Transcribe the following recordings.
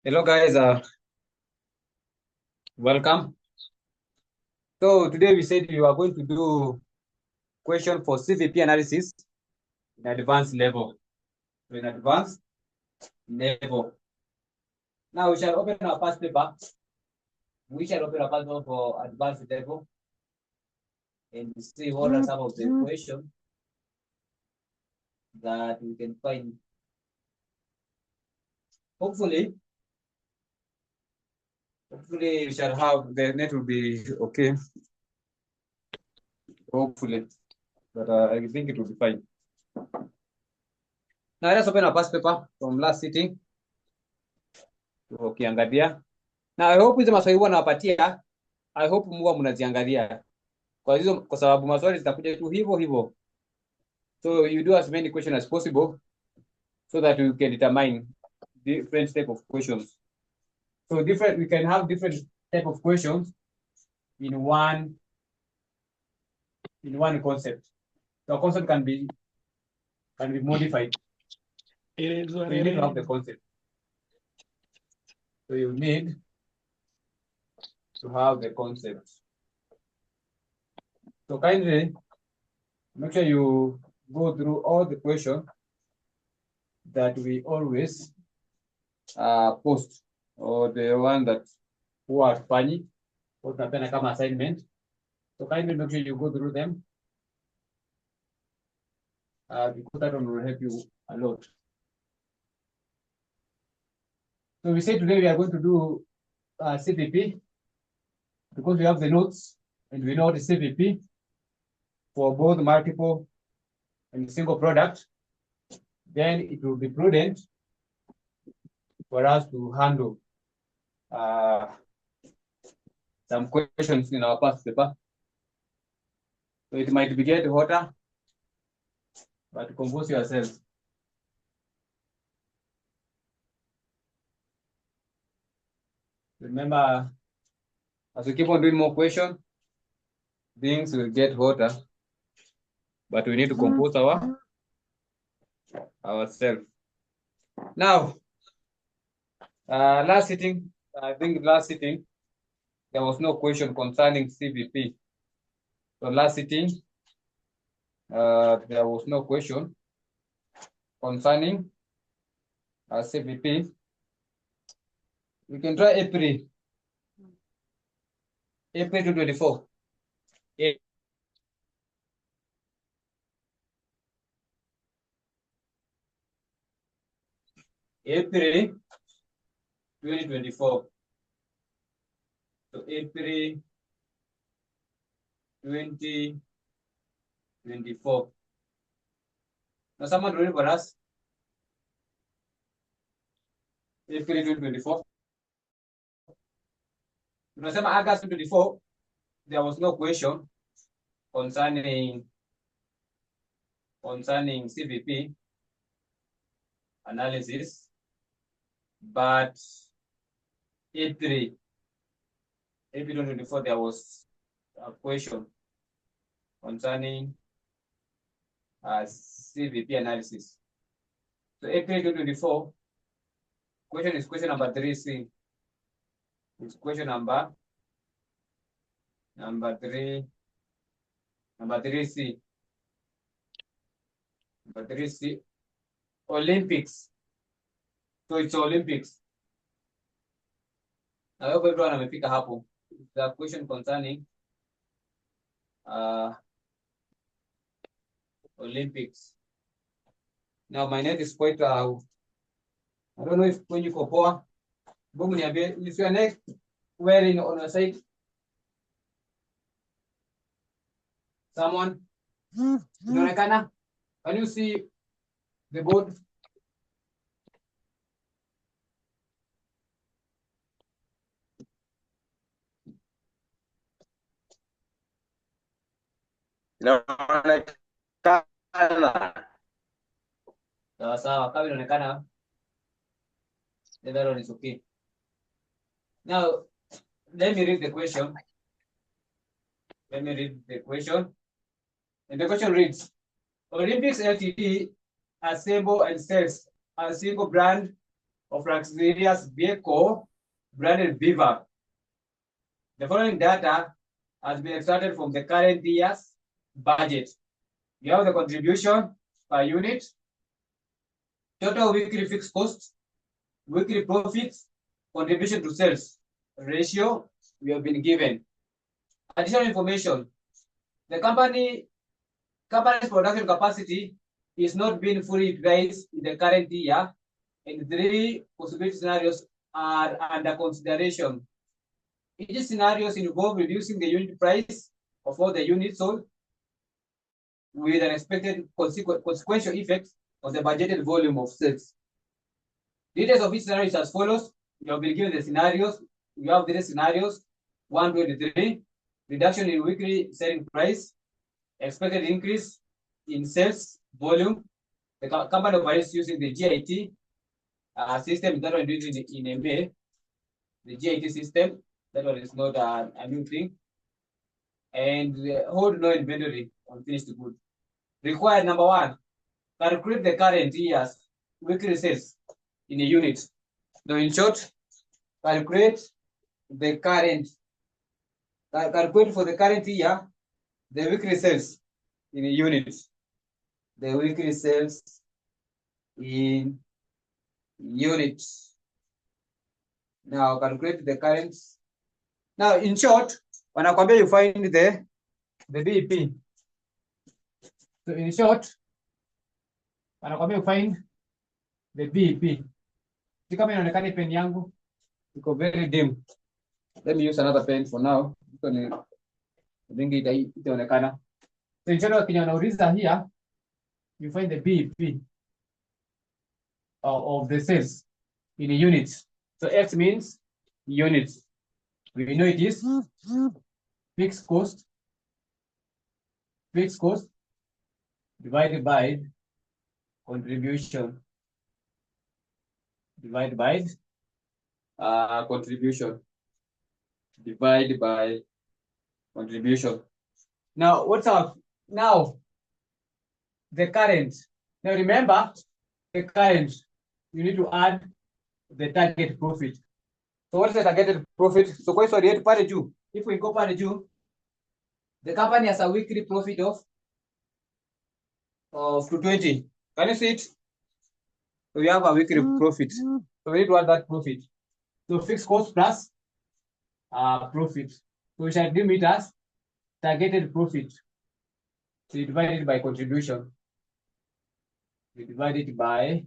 Hello guys, welcome. So today we said we are going to do question for CVP analysis in advanced level. So in advanced level. Now we shall open our past paper. We shall open our past paper for advanced level and see what are some of the questions that we can find. Hopefully we shall have the net will be okay. Hopefully, but I think it will be fine. Now let's open our past paper from last sitting. Ukiangalia. Now I hope hizo maswali huwa nawapatia, I hope muwa mnaziangalia. Kwa sababu maswali zitakuja tu hivyo hivyo. So you do as many questions as possible so that you can determine different type of questions. So we can have different type of questions in one concept. The concept can be modified. So you need to have the concept. So you need to have the concept. So kindly make sure you go through all the questions that we always post, or the one that who are funny, or tunapenda kama assignment. So kindly make sure you go through them, because that one will help you a lot. So we say today we are going to do CVP because we have the notes and we know the CVP for both multiple and single product. Then it will be prudent for us to handle some questions in our past paper. So it might be get hotter, but compose yourself. Remember, as we keep on doing more questions, things will get hotter, but we need to compose ourselves. Now, last sitting, there was no question concerning CVP. So last sitting, there was no question concerning CVP. We can try April 2024. April 2024. So April 2024. Now someone read for us. April 2024. Tunasema August 2024, there was no question concerning CVP analysis, but April 2024, there was a question concerning CVP analysis. So April 2024, question is question number 3C. It's question number 3C. Number 3C, Olympics. So it's Olympics. I hope everyone amefika hapo. The question concerning Olympics. Now my net is quite I don't know if when you go poor, is your neck wearing on your side? Someone? Inaonekana? Can you see the board? Sawa, kama inaonekana, that one is okay. Now, let me read the question. And the question reads, Olympics Ltd assemble and sells a single brand of luxurious vehicle branded Beaver. The following data has been extracted from the current year's budget. You have the contribution per unit, total weekly fixed costs, weekly profits, contribution to sales ratio we have been given. Additional information. The company's production capacity is not being fully utilized in the current year, and 3 possibility scenarios are under consideration. Each scenarios involve reducing the unit price of all the units sold with an expected consequential effect on the budgeted volume of sales. Details of each scenario is as follows. You have been given the scenarios. You have these scenarios 1, 2, and 3. Reduction in weekly selling price, expected increase in sales volume. The company operates using the GIT system that one used in MA. The GIT system, that one is not a new thing. And hold no inventory on finished goods. Required number 1, calculate the current year's weekly sales in a unit. So in short, calculate for the current year the weekly sales in a unit. The weekly sales in units. Now calculate the current. Now in short, wanakwambia you find the BEP. So in short, wanakwambia you find the BEP. Si kama inaonekana pen yangu iko very dim. Let me use another pen for now. Itaonekana. So in short, kwenye unauliza here, you find the BEP of the sales in units. So X means units. We know it is fixed cost divided by contribution divided by contribution. Now what's up? Now the current. Now remember the current. You need to add the target profit. So what is the targeted profit? So question rate per Jew. If we go per Jew, the company has a weekly profit of 220. Can you see it? So we have a weekly profit. So we need to add that profit. So fixed cost plus profit. So we shall deem it as targeted profit. So we divide it by contribution. We divide it by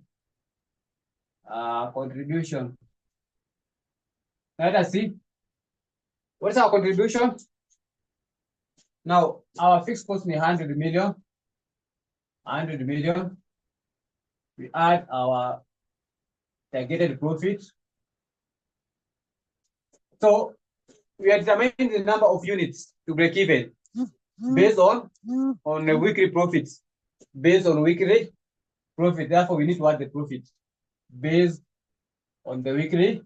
contribution. Let us see. What's our contribution? Now, our fixed cost is 100 million. 100 million. We add our targeted profit. So, we are determining the number of units to break even based on the weekly profits. Based on weekly profit, therefore, we need to add the profit based on the weekly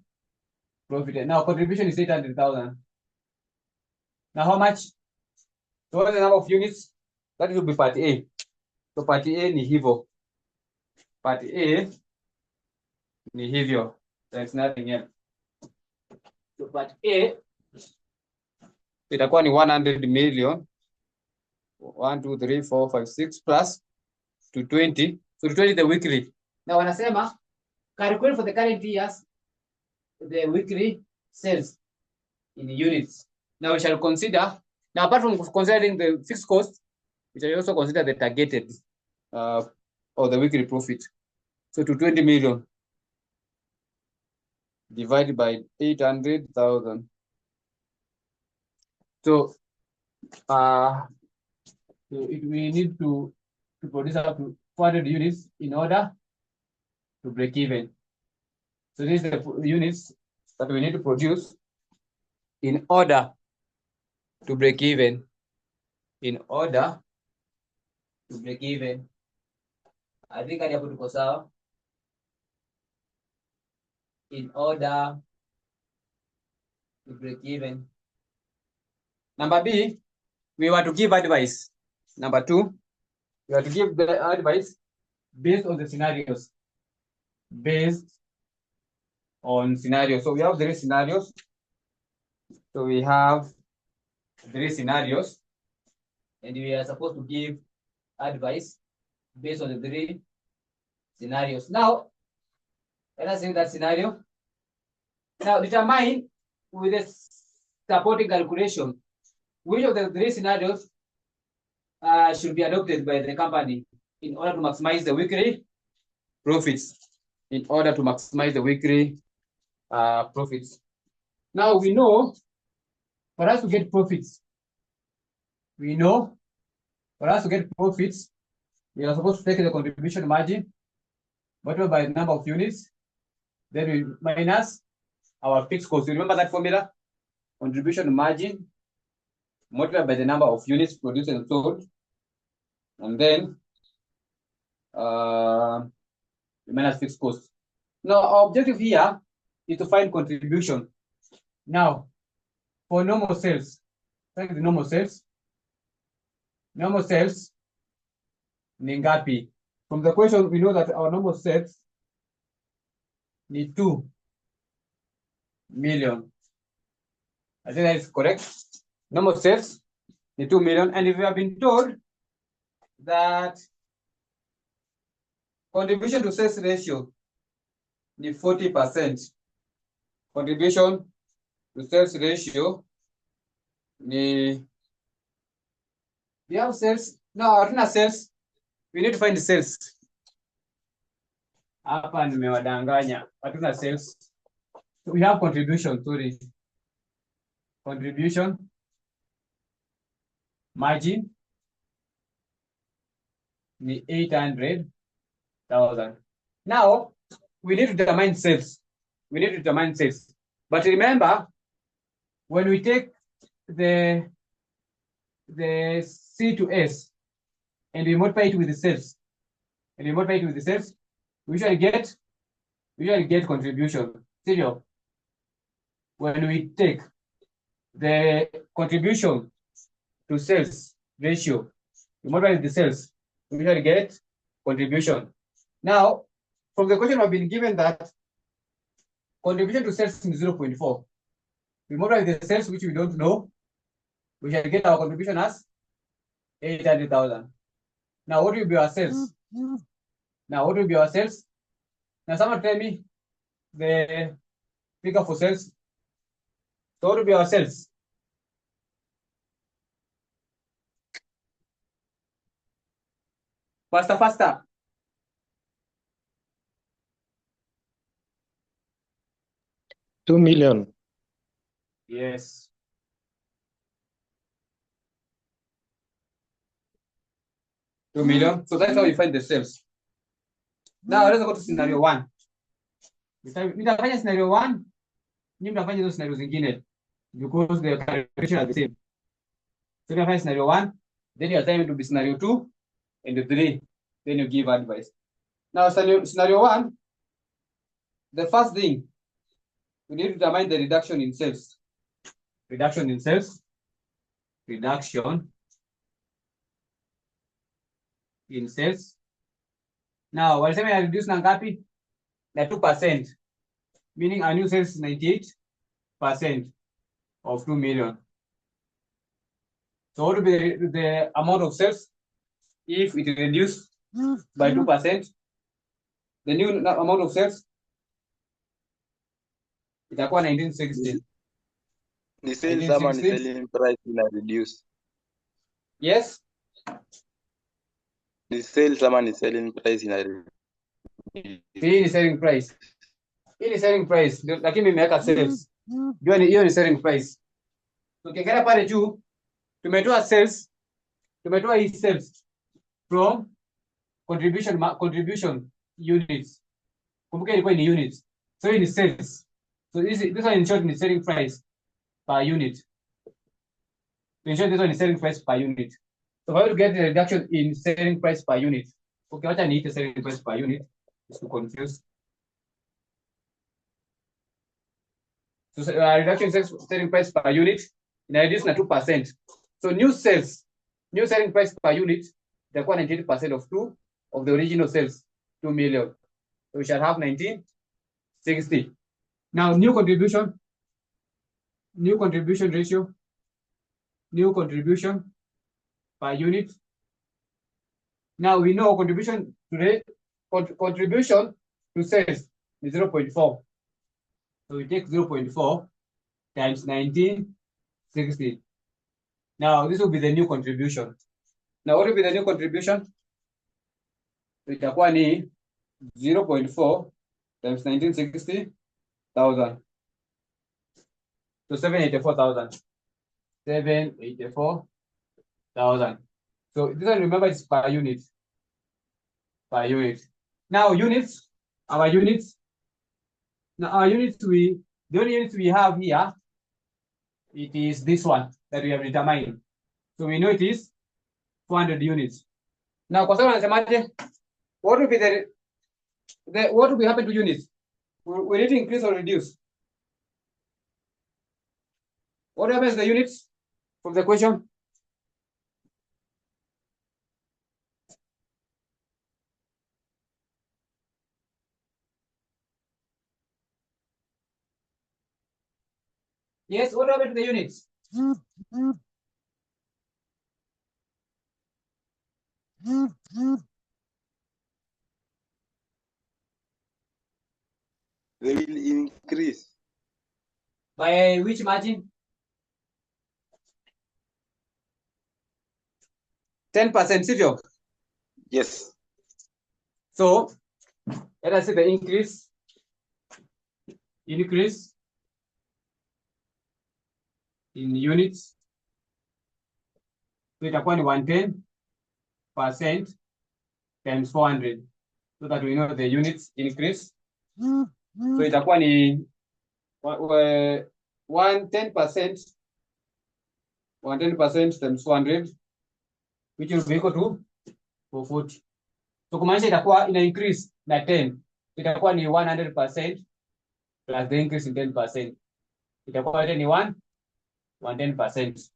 profit. Now, contribution is 800,000. Now, how much? So, what is the number of units? That will be part A. So, part A ni hivyo. Part A ni hivyo. There's nothing else. So, part A itakuwa ni 100 million. 1, 2, 3, 4, 5, 6 plus 220. So, 220 the weekly. Now, wanasema calculate for the current years the weekly sales in units. Now we shall consider, now apart from considering the fixed cost, we shall also consider the targeted or the weekly profit. So to 20 million divided by 800,000. So we need to produce up to 400 units in order to break even. So these are the units that we need to produce in order to break even. In order to break even. I think I have to go in order to break even. Number B, we want to give advice. Number 2, we have to give the advice based on the scenarios. Based on scenarios. So we have 3 scenarios. So we have 3 scenarios, and we are supposed to give advice based on the 3 scenarios. Now, let us see that scenario. Now, determine with a supporting calculation which of the 3 scenarios should be adopted by the company in order to maximize the weekly profits. In order to maximize the weekly profits. Now, we know for us to get profits, we are supposed to take the contribution margin multiplied by the number of units, then we minus our fixed cost. You remember that formula? Contribution margin multiplied by the number of units produced and sold, and then minus fixed cost. Now, our objective here is to find contribution. Now, for normal sales, the normal sales ni ngapi? From the question, we know that our normal sales need 2 million. I think that is correct. Normal sales need 2 million, and if we have been told that contribution to sales ratio need 40%, contribution to sales ratio ni, we have sales. No, hatuna sales. We need to find the sales. Hapa nimewadanganya. Hatuna sales. So we have contribution, sorry. Contribution margin ni 800,000. Now, we need to determine sales. But remember, when we take the C to S and we multiply it with the sales, we usually get contribution. Serious. When we take the contribution to sales ratio, we multiply with the sales, we usually get contribution. Now, from the question, I've been given that contribution to sales is 0.4. We multiply with the sales, which we don't know, we shall get our contribution as 800,000. Now, what will be our sales? Now, someone tell me the figure for sales. So, what will be our sales? Faster. 2 million. Yes. 2 million. So that's how you find the sales. Now let's go to scenario 1. Nitafanya scenario 1, nyinyi mtafanya hizo scenario zingine because the calculation are the same. So you find scenario 1, then you assign it to be scenario 2 and 3, then you give advice. Now scenario 1, the first thing we need to determine the reduction in sales. Reduction in sales. Now, walisema ya reduce na ngapi? Na 2%, meaning our new sales is 98% of 2 million. So what will be the amount of sales if it reduced by 2%? The new amount of sales itakuwa 1960. The sales ama ni selling price ina reduce? Yes. The sales ama ni selling price ina reduce? Hii ni selling price. Lakini nimeweka sales. Jua ni hiyo ni selling price. Ukiangalia pale juu tumetoa hii sales from contribution units. Kumbuka ilikuwa ni units. So hii ni sales. So this one in short is selling price per unit. In short, this one is selling price per unit. So how to get the reduction in selling price per unit? Okay, what I need is selling price per unit is to confuse. So reduction in selling price per unit in reduce na 2%. So new selling price per unit, the 98% of the original sales, 2 million. So we shall have 1960. Now, new contribution ratio, new contribution per unit. Now we know contribution to sales is 0.4. So we take 0.4 times 1960. Now this will be the new contribution. Now what will be the new contribution? Itakuwa ni 0.4 times 1960,000. So 784,000. 784,000. So this one, remember, is per unit. Per unit. Now units, our units. Now our units, the only units we have here, it is this one that we have determined. So we know it is 400 units. Now kwa sababu anasemaje, what will be what will happen to units? Will it increase or reduce? What happens to the units from the question? Yes, what happened to the units? They will increase. By which margin? 10%, sivyo? Yes. So let us see the increase in units. So itakuwa ni 110% times 400, so that we know the units increase. So itakuwa ni 110% times 400, which will be equal to 440. So kumaanisha itakuwa ina increase na 10, itakuwa ni 100% plus the increase in 10%. Itakuwa ni 110%.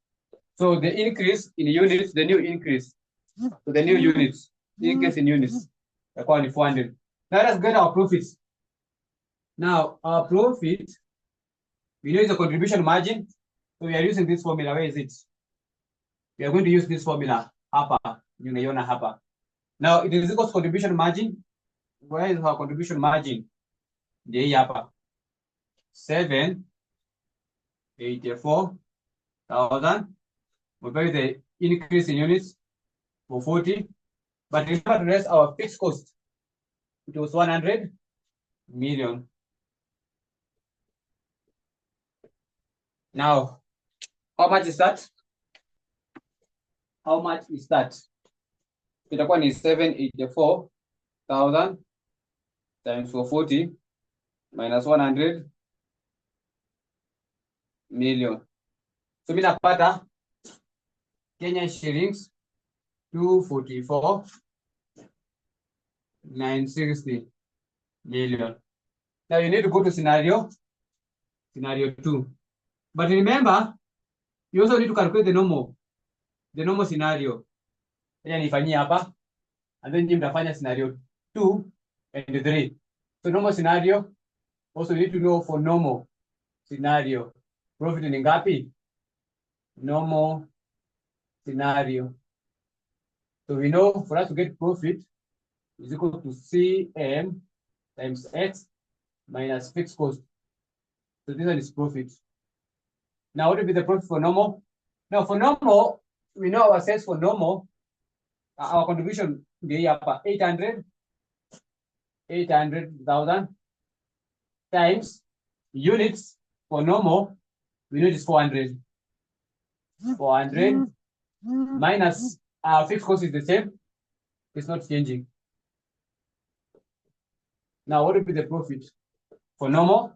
So the increase in units, the new increase, so the new units, increase in units, itakuwa ni 400. Now let's get our profits. Now our profit, we know is a contribution margin. So we are using this formula. Where is it? We are going to use this formula hapa. Unaiona hapa. Now it is equal to contribution margin. Where is our contribution margin? Ndio hii hapa. 784,000. We buy the increase in units for 40. But remember to raise our fixed cost. It was 100 million. Now, how much is that? How much is that? Itakuwa ni 784,000 times 440 minus 100 million. So mimi napata Kenya shillings 244,960 million. Now you need to go to scenario 2. But remember, you also need to calculate the normal scenario. Yaani nifanyie hapa, and then you mtafanya scenario 2 and 3. So normal scenario, also you need to know for normal scenario, profit ni ngapi? Normal scenario. So we know for us to get profit is equal to CM times X minus fixed cost. So this one is profit. Now what will be the profit for normal? Now for normal, we know our sales for normal, our contribution ndio hapa 800,000 times units for normal, we know it is 400 minus our fixed cost is the same, it's not changing. Now what will be the profit for normal?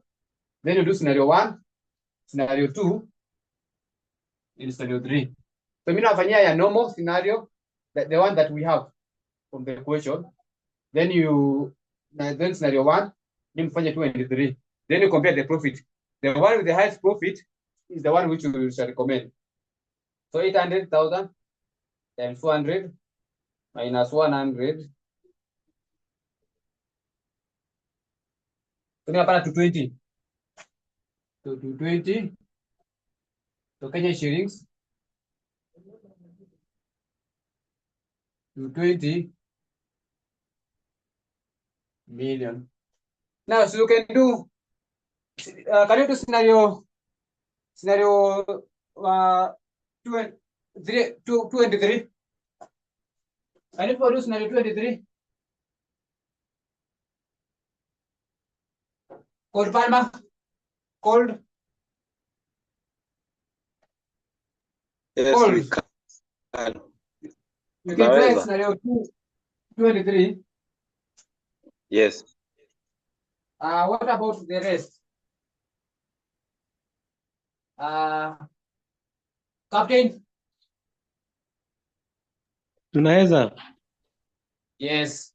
Then you do scenario 1, scenario 2, and scenario 3. So mimi nafanyia ya normal scenario, the one that we have from the question. Then scenario 1, then mfanye 2 and 3. Then you compare the profit. The one with the highest profit is the one which we shall recommend. So 800,000 times 400 minus 100. So napata 220. to 220 to Kenya shillings to 20 million. Now, so you can you do scenario 23? Can you produce scenario 23? Cold Palma, cold, Yes, we cold. can. You can try Tunaweza. scenario 23. Yes. What about the rest? Captain? Tunaweza. Yes.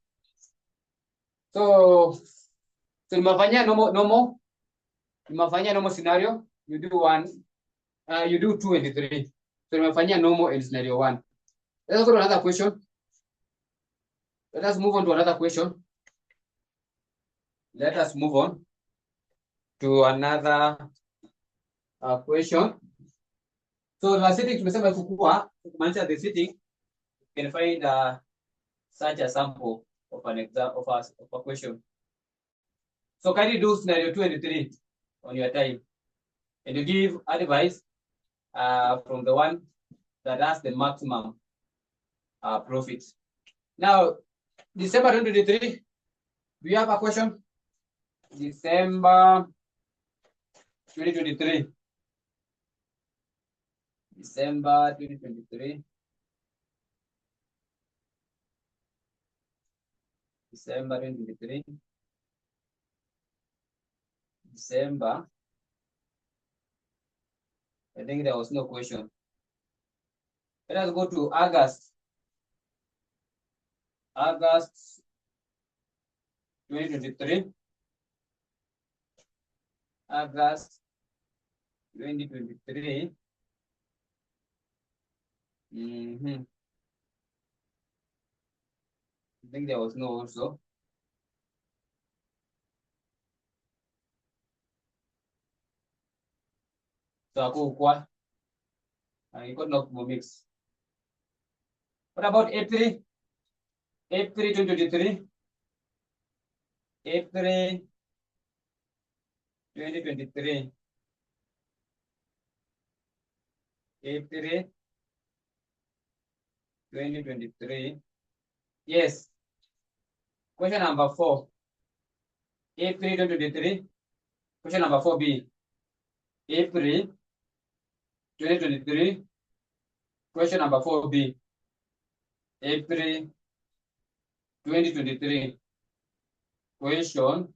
So nimefanyia normal scenario. You do one. You do 2 and 3. So nimefanyia normal and scenario 1. Let's go to another question. Let us move on to another question. Let us move on to another question. So the setting tumesema kukua, kumaanisha the setting, you can find such a sample of an example of a question. So can you do scenario 2 and 3 on your time? And you give advice from the one that has the maximum profit. Now, December 2023, do you have a question? December 2023. December 2023. December 2023. December. I think there was no question. Let us go to August. August 2023. August 2023. I think there was no also. So I got no mix. What about April? April 2023. April 2023. April 2023. Yes. Question number 4. April 2023. Question number 4B. April 2023. Question number 4B. April 2023. Question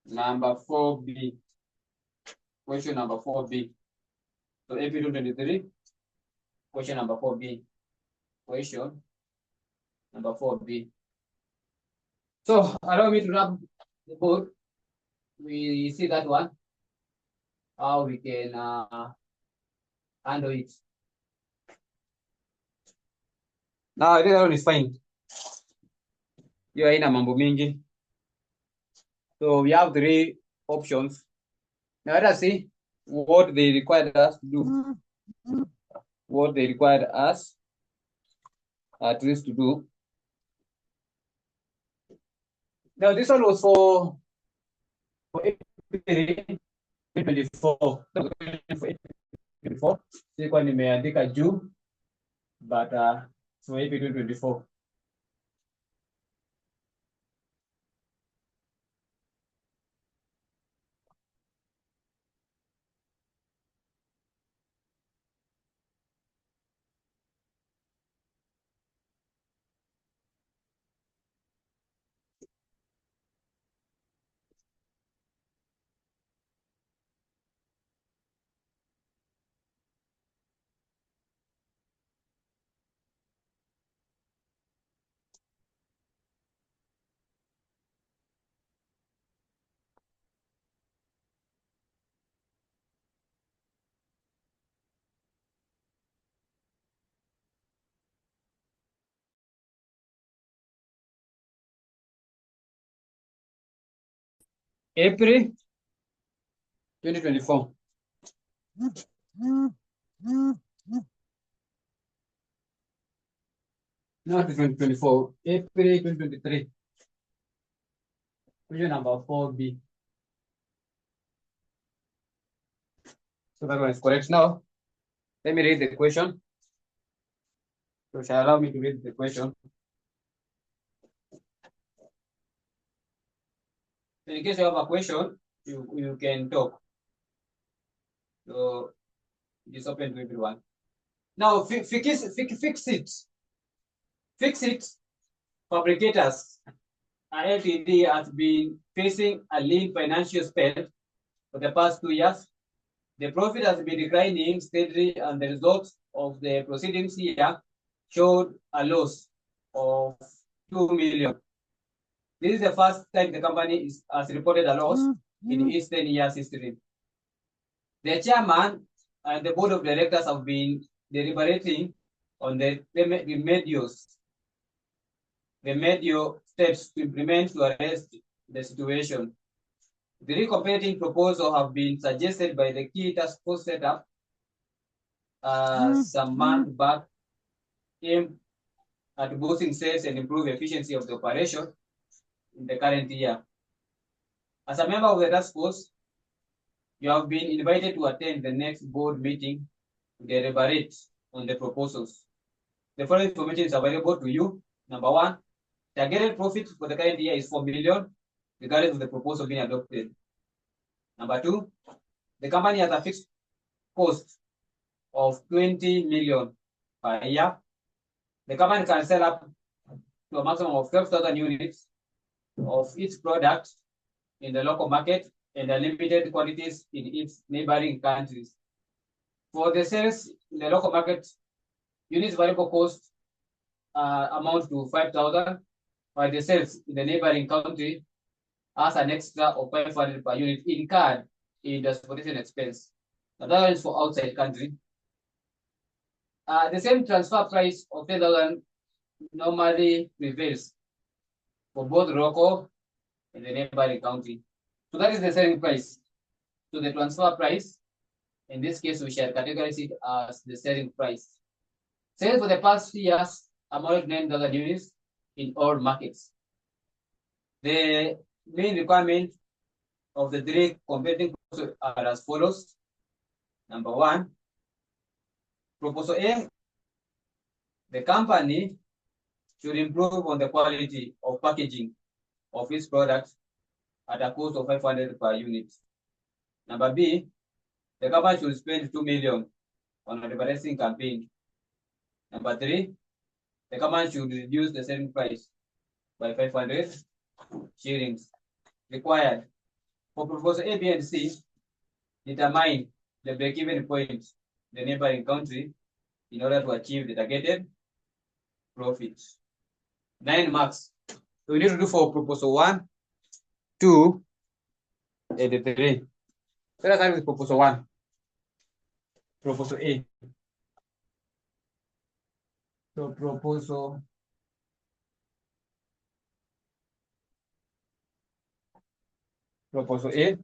number 4B. Question number 4B. So April 2023. Question number 4B. Question number 4B. So allow me to wrap the board. We see that one. How we can handle it. Now I think that one is fine. Hiyo haina mambo mingi. So we have 3 options. Now let us see what they required us to do. What they required us at least to do. Now this one was for April 2024. Sikuwa nimeandika juu, but for April 2024. April 2024. Not 2024, April 2023. Question number 4B. So that one is correct. Now, let me read the question. So shall allow me to read the question. In case you have a question, you can talk. So it's open to everyone. Now fix it. Fix it. Fabricators Ltd has been facing a lean financial spend for the past 2 years. The profit has been declining steadily, and the results of the proceedings here showed a loss of 2 million. This is the first time the company has reported a loss in its 10 years history. The chairman and the board of directors have been deliberating on the remedial steps to implement to arrest the situation. Three competing proposals have been suggested by the key task force set up some months back, aimed at boosting sales and improve efficiency of the operation in the current year. As a member of the task force, you have been invited to attend the next board meeting to deliberate on the proposals. The following information is available to you. Number one, targeted profit for the current year is 4 million, regardless of the proposal being adopted. Number two, the company has a fixed cost of 20 million per year. The company can sell up to a maximum of 12,000 units of its product in the local market and unlimited quantities in its neighboring countries. For the sales in the local market, units variable cost amount to 5,000, while the sales in the neighboring country has an extra of 500 per unit incurred in transportation expense. Now that is for outside country. The same transfer price of 10,000 normally prevails for both local and the neighboring country. So that is the selling price. So the transfer price, in this case, we shall categorize it as the selling price. Sales for the past years amounted 9,000 units in all markets. The main requirement of the three competing proposals are as follows. Number one, proposal A, the company should improve on the quality of packaging of its products at a cost of 500 per unit. Number B, the company should spend 2 million on an advertising campaign. Number three, the company should reduce the selling price by 500 shillings. Required for proposal A, B, and C, determine the break-even point in the neighboring country in order to achieve the targeted profit. 9 marks. So we need to do for proposal 1, 2, and 3. Let us start with proposal 1. Proposal A. So proposal A.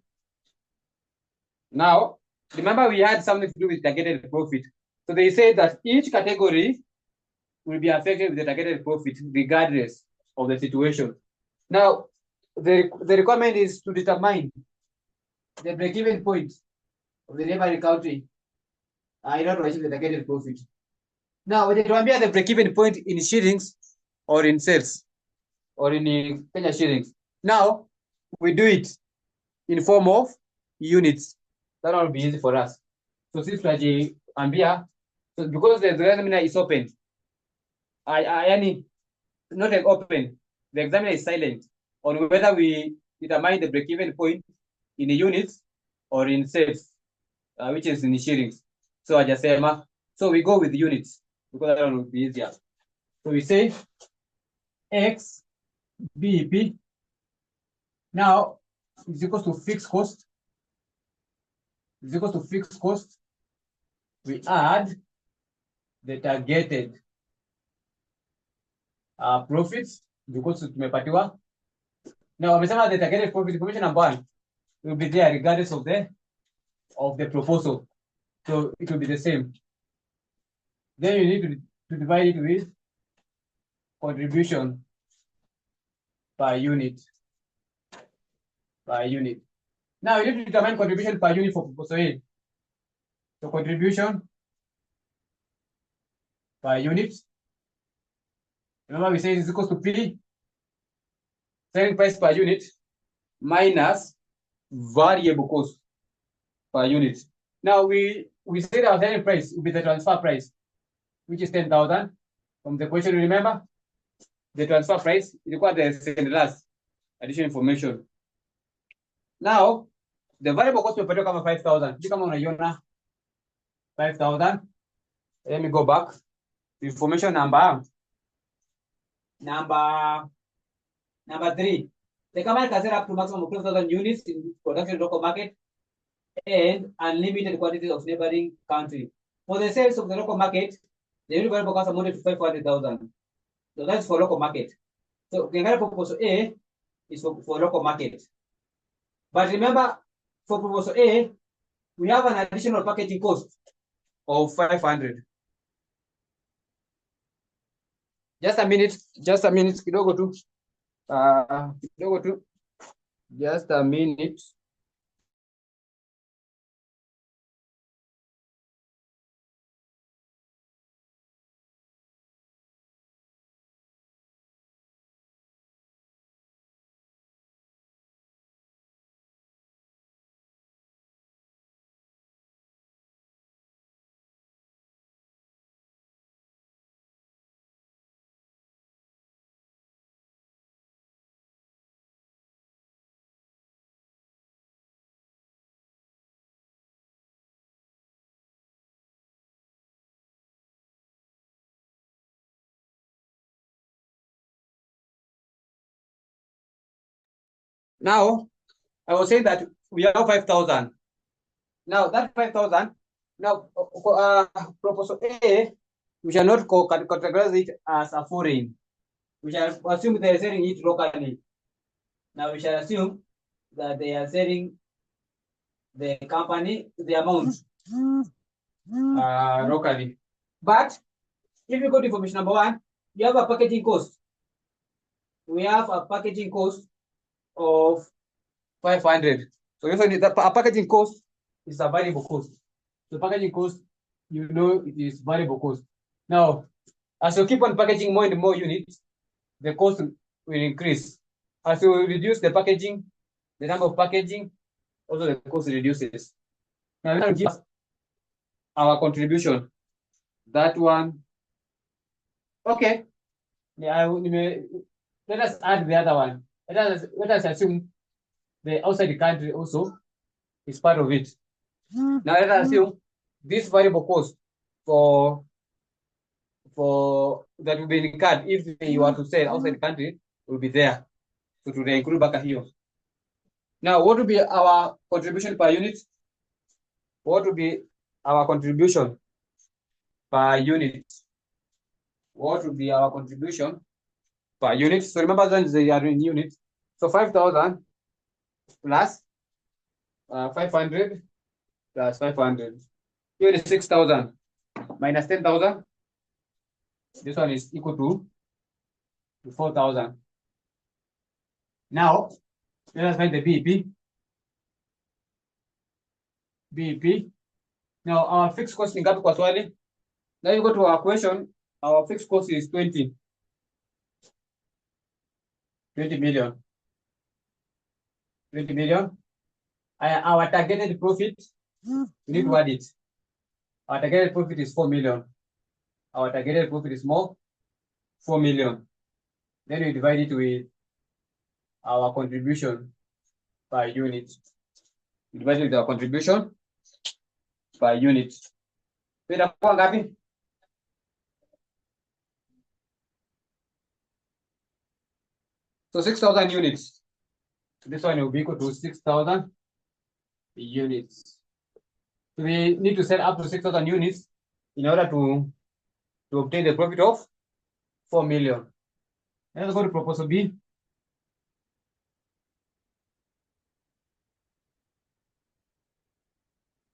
Now, remember we had something to do with targeted profit. So they say that each category will be affected with the targeted profit regardless of the situation. Now, the requirement is to determine the break-even point of the neighboring country in order to achieve the targeted profit. Now, we determine the break-even point in shillings or in sales or in Kenya shillings. Now, we do it in form of units. That will be easy for us. So since Ambia, so because the examiner is open, I need not like open, the examiner is silent on whether we determine the break-even point in units or in sales, which is in shillings. So I just say, so we go with units because that will be easier. So we say X BEP now is equal to fixed cost. Is equal to fixed cost. We add the targeted profits because tumepatiwa. Now wamesema the targeted profit information number 1 will be there regardless of the of the proposal. So it will be the same. Then you need to divide it with contribution per unit. Per unit. Now you need to determine contribution per unit for proposal A. So contribution per unit. Remember we say it's equal to P, selling price per unit, minus variable cost per unit. Now we said our selling price will be the transfer price, which is 10,000. From the question, remember the transfer price requires the send last additional information. Now the variable cost will come 5,000. You come on a 5,000. Let me go back. Information number 3. The company can sell up to maximum of 12,000 units in production local market and unlimited quantities of neighboring country. For the sales of the local market, the unit variable cost amounted to 500,000. So that's for local market. So the proposal A is for local market. But remember, for proposal A, we have an additional packaging cost of 500. Just a minute. Kidogo tu. Just a minute. Now, I was saying that we have 5,000. Now, that 5,000, now, proposal A, we shall not categorize it as a foreign. We shall assume they are selling it locally. Now, we shall assume that they are selling the company, the amount locally. But if you go to information number 1, you have a packaging cost. We have a packaging cost of 500. So a packaging cost is a variable cost. So packaging cost, it is variable cost. Now, as you keep on packaging more and more units, the cost will increase. As you reduce the packaging, the number of packaging, also the cost reduces. Now, let's give our contribution. That one. Okay. Yeah, let us add the other one. Let us assume the outside the country also is part of it. Now let us assume this variable cost for that will be incurred if you are to sell outside the country will be there. So to include back here. Now, what will be our contribution per unit? What will be our contribution per unit? What will be our contribution per unit? So remember that they are in units. So 5,000 plus 500 plus 500. 26,000 minus 10,000. This one is equal to 4,000. Now, let us find the BEP. BEP. Now, our fixed cost in Gapi Kwaswali. Now you go to our question. Our fixed cost is 20 million. 20 million. Our targeted profit, we need to add it. Our targeted profit is 4 million. Our targeted profit is more, 4 million. Then we divide it with our contribution per unit. We divide it with our contribution per unit. So 6,000 units. So this one will be equal to 6,000 units. So we need to sell up to 6,000 units in order to obtain the profit of 4 million. Let's go to proposal B.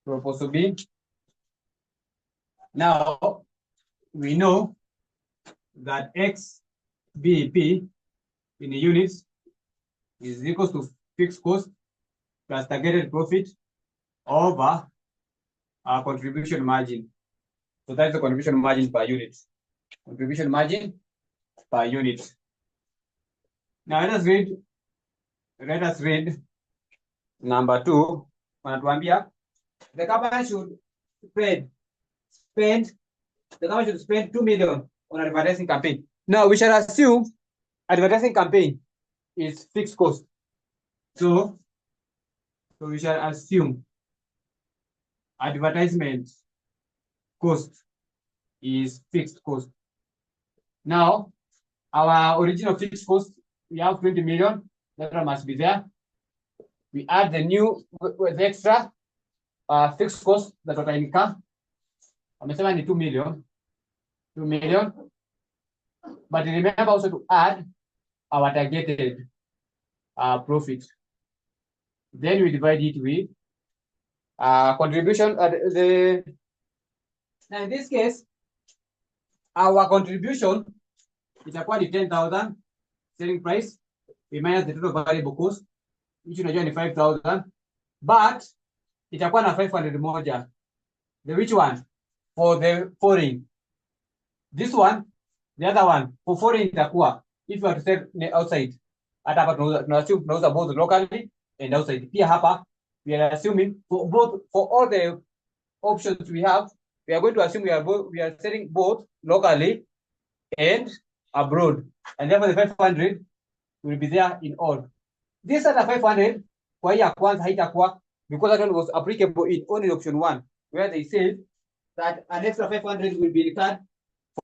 Proposal B. Now we know that X BEP in units is equal to fixed cost plus targeted profit over our contribution margin. So that's the contribution margin per unit. Contribution margin per unit. Now let us read number 2. Wanatuambia the company should spend the company should spend 2 million on advertising campaign. Now we shall assume advertising campaign is fixed cost. So we shall assume advertisement cost is fixed cost. Now our original fixed cost, we have 20 million. That one must be there. We add the new with extra fixed cost that watainka. Amesema ni 2 million. 2 million. But remember also to add our targeted profit. Then we divide it with contribution. Now in this case, our contribution itakuwa ni 10,000 selling price. We minus the total variable cost, which unajua ni 5,000, but itakuwa na 500 moja. The which one? For the foreign. This one, the other one, for foreign itakuwa, if you are to sell outside, hata hapa tunauza both locally and outside. Pia hapa, we are assuming for all the options we have, we are going to assume we are selling both locally and abroad. And therefore the 500 will be there in all. This other 500, kwa hii ya kwanza haitakuwa, because that one was applicable in only option 1, where they said that an extra 500 will be returned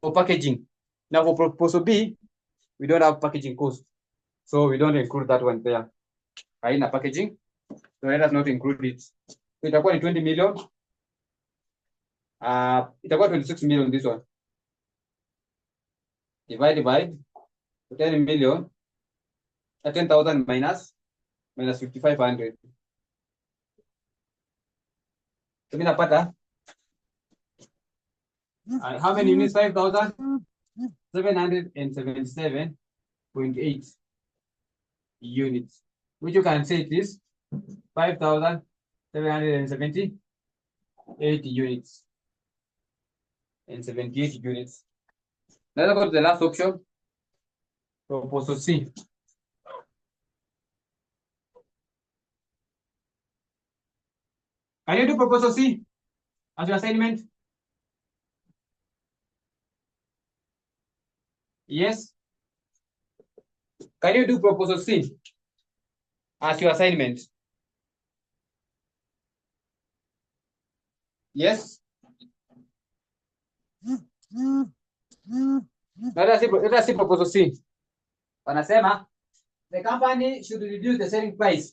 for packaging. Now for proposal B, we don't have packaging cost, so we don't include that one there. Haina packaging, so let us not include it. So itakuwa ni 20 million. Itakuwa 26 million this one. Divide by 10 million. 10,000 minus 5,500. So minapata. How many units? 5,777.8 units, which you can say it is 5,778 units and 78 units. Let's go to the last option. Proposal C. Can you do proposal C as your assignment? Yes. Can you do proposal C as your assignment? Yes. Let us see proposal C. Wanasema the company should reduce the selling price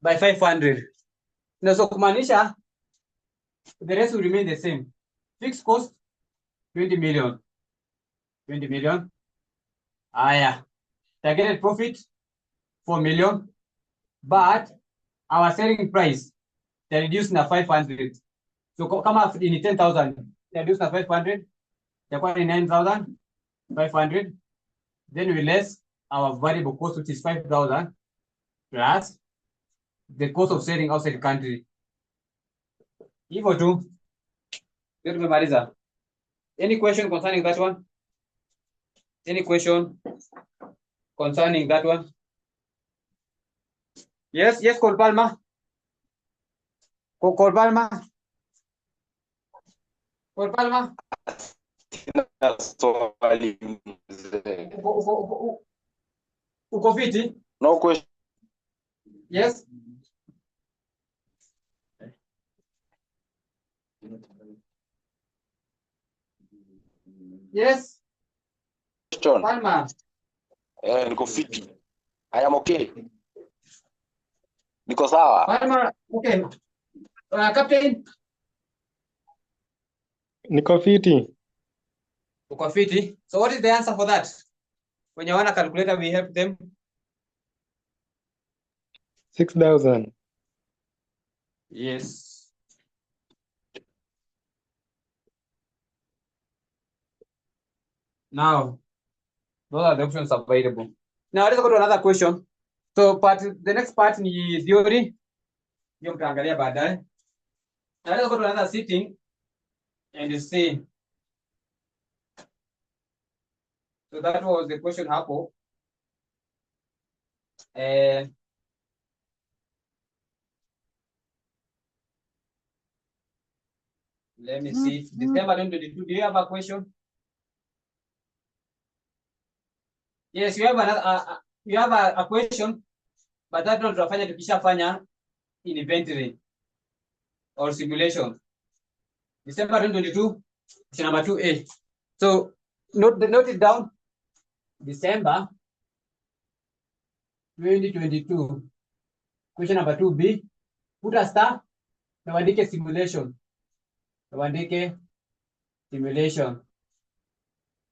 by 500. Na so kumaanisha the rest will remain the same. Fixed cost 20 million. 20 million. Aya. Targeted profit 4 million. But our selling price they reduce na 500. So kama ni 10,000, they reduce na 500. Itakuwa ni 9,500. Then we less our variable cost, which is 5,000 plus the cost of selling outside the country. Hivyo tu. Ndio tumemaliza. Any question concerning that one? Any question concerning that one? Yes, Col Palma. Col Palma. Col Palma. Uko fiti? No question. Yes. Yes. Question. Palma. Niko fiti. I am okay. Niko sawa. Palma, okay. Captain. Niko fiti. Uko fiti. So what is the answer for that? When you want a calculator, we help them. 6,000. Yes. Now, those are the options available. Now let's go to another question. So the next part ni theory. Hiyo mtaangalia baadaye. Now let's go to another sitting and see. So that was the question hapo. Let me see. December 2022. Do you have a question? Yes, you have a question, but that one tutafanya tukishafanya inventory or simulation. December 2022, question number 2A. So note it down. December 2022, question number 2B. Put a star. Tuandike simulation.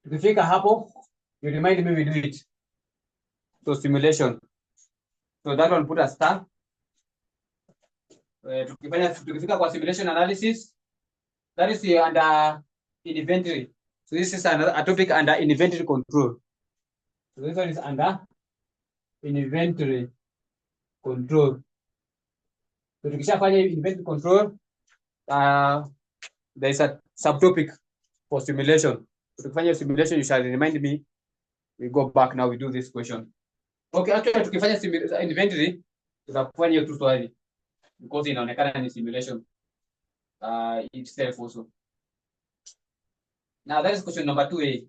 Tukifika hapo, you remind me we do it. So simulation. So that one put a star. Tukifika kwa simulation analysis, that is under inventory. So this is a topic under inventory control. So this one is under inventory control. So tukishafanya inventory control, there is a subtopic for simulation. So tukifanya simulation, you shall remind me. We go back now, we do this question. Okay, actually tukifanya inventory, tutafanya hiyo tu swali because inaonekana ni simulation itself also. Now that is question number 2A.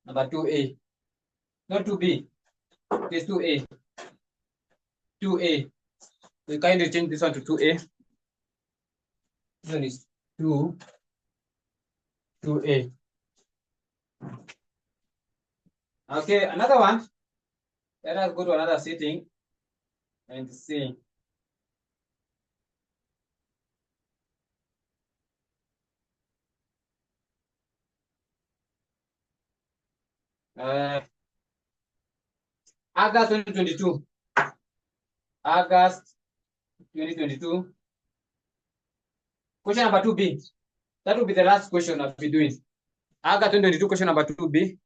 Number 2A. Not 2B. It is 2A. 2A. We kindly change this one to 2A. This one is 2A. Okay, another one. Let us go to another sitting and see. August 2022. August 2022. Question number 2B. That will be the last question I'll be doing. August 2022, question number 2B.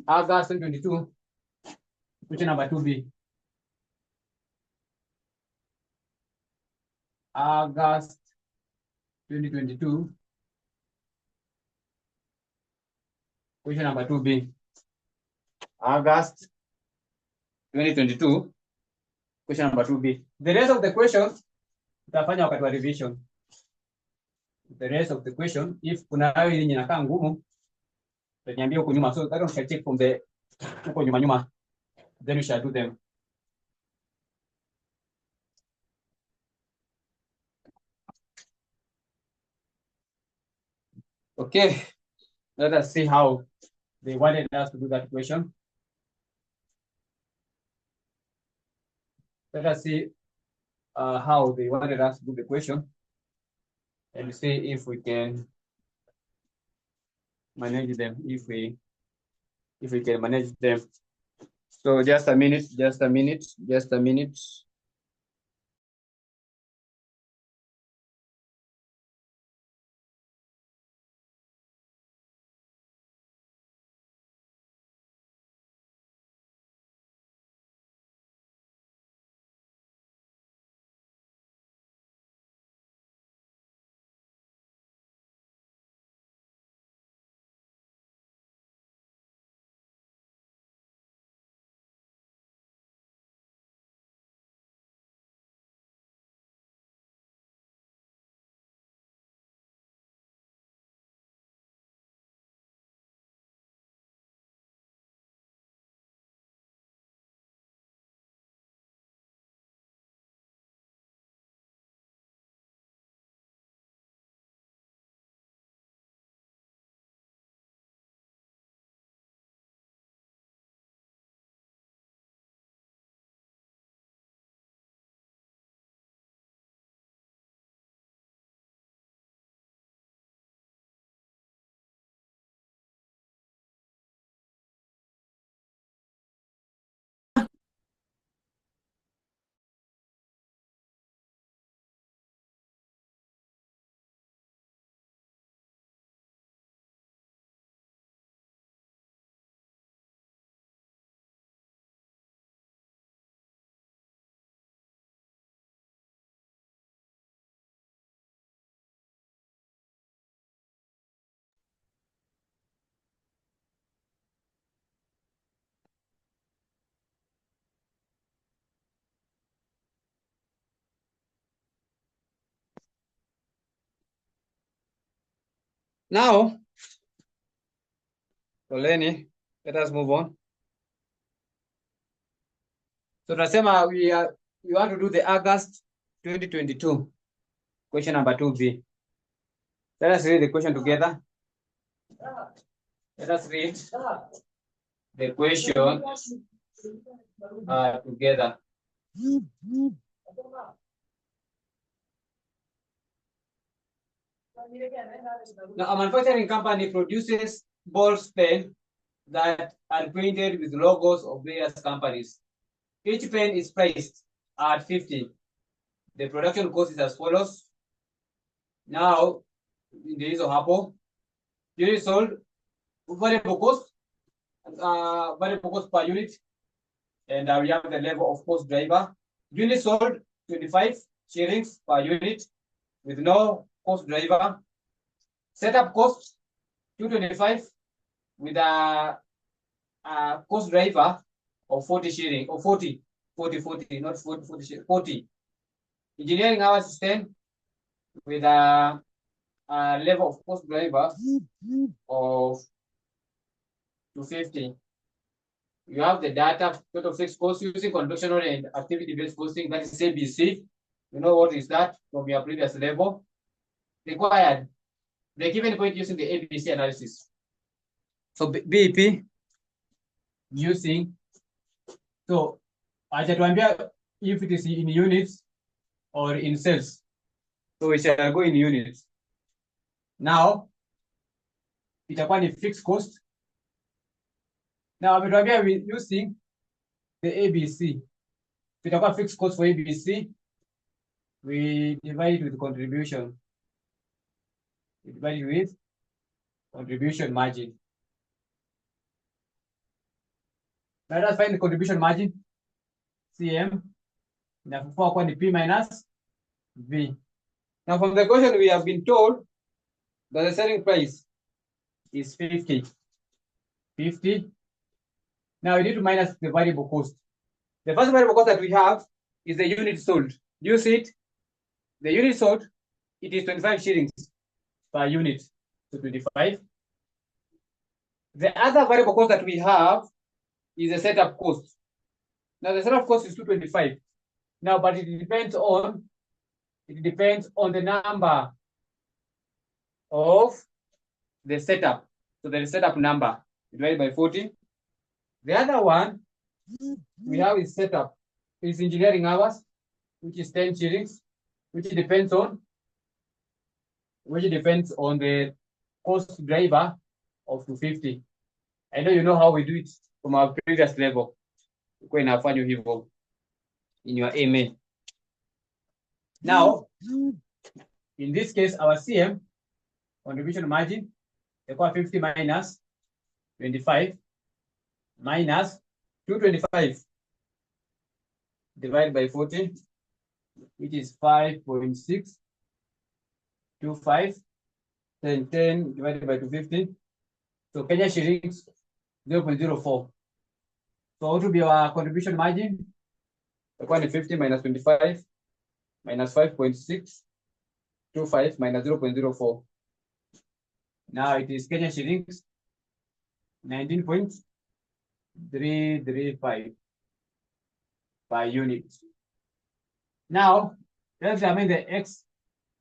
August 2022, question number 2B. August 2022, question number 2B. August 2022, question number 2B. The rest of the questions, tutafanya wakati wa revision. The rest of the question, if kuna hayo yenye inakaa ngumu, utaniambia huko nyuma. So that one shall check from the huko nyuma. Then we shall do them. Okay, let us see how they wanted us to do that question. Let us see how they wanted us to do the question and see if we can manage them, if we can manage them. So just a minute. Now, so Lenny, let us move on. So tunasema we want to do the August 2022 question number 2B. Let us read the question together. Let us read the question together. Now, a manufacturing company produces ball pen that are printed with logos of various companies. Each pen is priced at 50. The production cost is as follows. Now, in the use of Apple, unit sold, variable cost per unit, and we have the level of cost driver. Unit sold 25 shillings per unit with no cost driver. Setup cost 225 with a cost driver of 40 shilling or 40, not 40, 40. Engineering hours 10 with a level of cost driver of 250. You have the data total fixed cost using conventional and activity-based costing, that is ABC. You know what is that from your previous level. Required break-even point using the ABC analysis. So BEP using, so ajatuambia if it is in units or in cells. So we shall go in units. Now, itakuwa ni fixed cost. Now, ametuambia we using the ABC. Itakuwa fixed cost for ABC. We divide it with contribution. We divide it with contribution margin. Now let's find the contribution margin. CM. Inafufua kwa ni P minus V. Now from the question we have been told that the selling price is 50. 50. Now we need to minus the variable cost. The first variable cost that we have is the unit sold. Do you see it? The unit sold, it is 25 shillings per unit. So 25. The other variable cost that we have is the setup cost. Now the setup cost is 225. Now, but it depends on the number of the setup. So the setup number divided by 40. The other one we have is setup. It's engineering hours, which is 10 shillings, which depends on the cost driver of 250. I know you know how we do it from our previous level. In your amen. Now, in this case, our CM contribution margin equal 50 minus 25 minus 225 divided by 40, which is 5.625. 10 divided by 250. So Kenya shillings 0.04. So what will be our contribution margin? Equal 50 minus 25 minus 5.625 minus 0.04. Now it is Kenya shillings 19.335 per unit. Now let's examine the X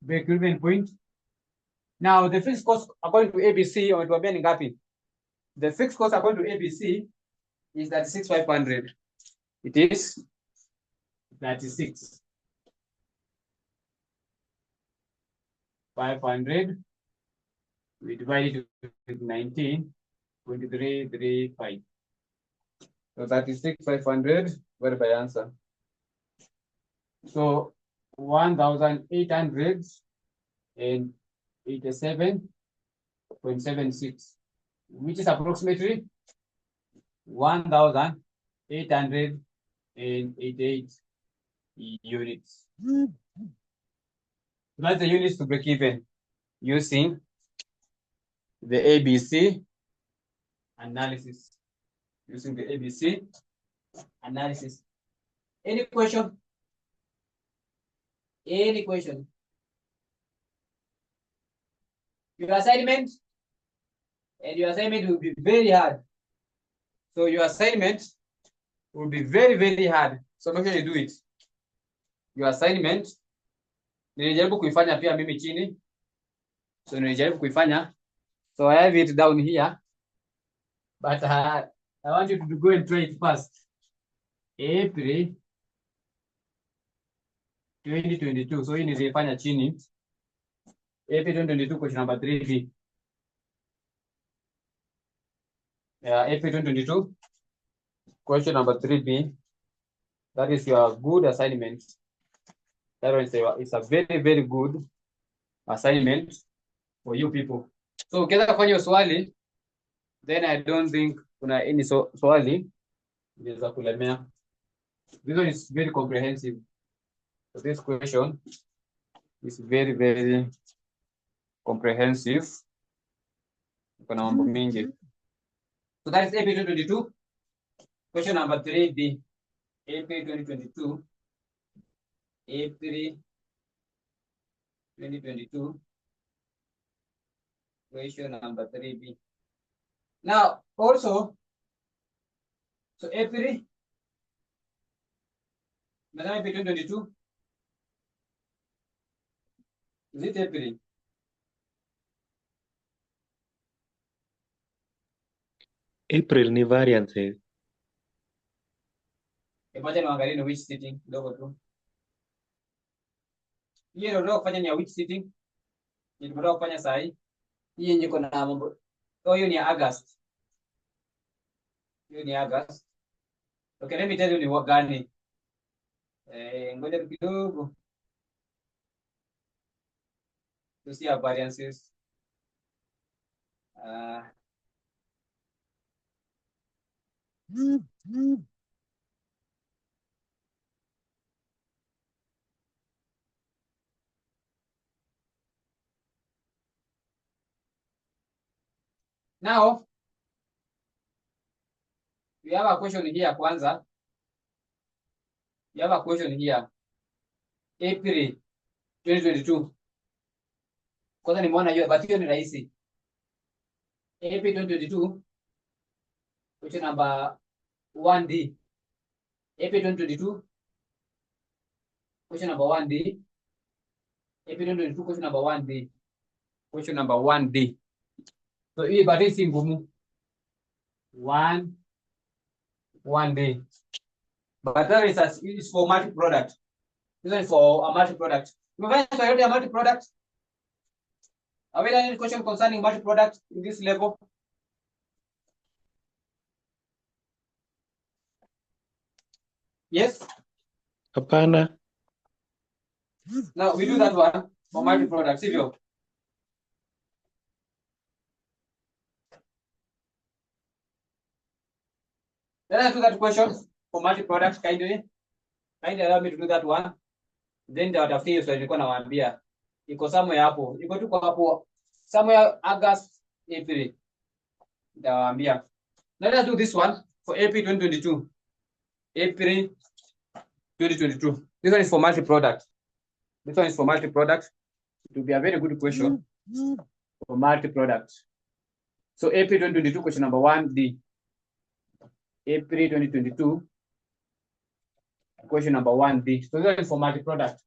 break-even point. Now the fixed cost according to ABC or ngapi? The fixed cost according to ABC is 36,500. It is 36,500. We divide it with 19.335. So 36,500 divided by answer. So 1,887.76, which is approximately 1,888 units. That's the units to break even using the ABC analysis. Using the ABC analysis. Any question? Any question? your assignment will be very hard. So your assignment will be very, very hard. So make sure you do it. Your assignment, nilijaribu kuifanya pia mimi chini. So nilijaribu kuifanya. So I have it down here. But I want you to go and try it first. April 2022. So hii nilifanya chini. April 2022 question number 3B. April 2022 question number 3B. That is your good assignment. That one is a very, very good assignment for you people. So ukiweza kufanya swali, then I don't think kuna any swali inaweza kulemea. This one is very comprehensive. So this question is very, very comprehensive. Kuna mambo mingi. So that is April 2022. Question number 3B. April 2022. April 2022. Question number 3B. Now, also, so April 2022. Is it April? April ni variances. Imagine uangalie ni which sitting kidogo tu. Hiyo ndio kufanya ni which sitting? Ndio kufanya saa hii. Hii yenye iko na mambo. Oh, hiyo ni August. Hiyo ni August. Okay, let me tell you ni what gani. Ngoja kidogo. To see our variances. Now, we have a question here kwanza. We have a question here. April 2022. Kwanza nimeona hiyo, but hiyo ni rahisi. April 2022. Question number 1D. April 2022. Question number 1D. April 2022. Question number 1D. Question number 1D. So hii but hii si ngumu. 1D. But that is for multi-product. This is for a multi-product. Umefanya a multi-product? Are we done any question concerning multi-product in this level? Yes? Hapana. Now we do that one for multi-product. Sivyo? Let us do that question for multi-product kindly. Kindly allow me to do that one. Then the hiyo swali nilikuwa nawaambia. Iko somewhere hapo. Iko tu kwa hapo. Somewhere August, April. Nitawaambia. Let us do this one for April 2022. April 2022. This one is for multi-product. This one is for multi-product. It will be a very good question for multi-product. So April 2022, question number 1D. April 2022, question number 1D. So this is for multi-product.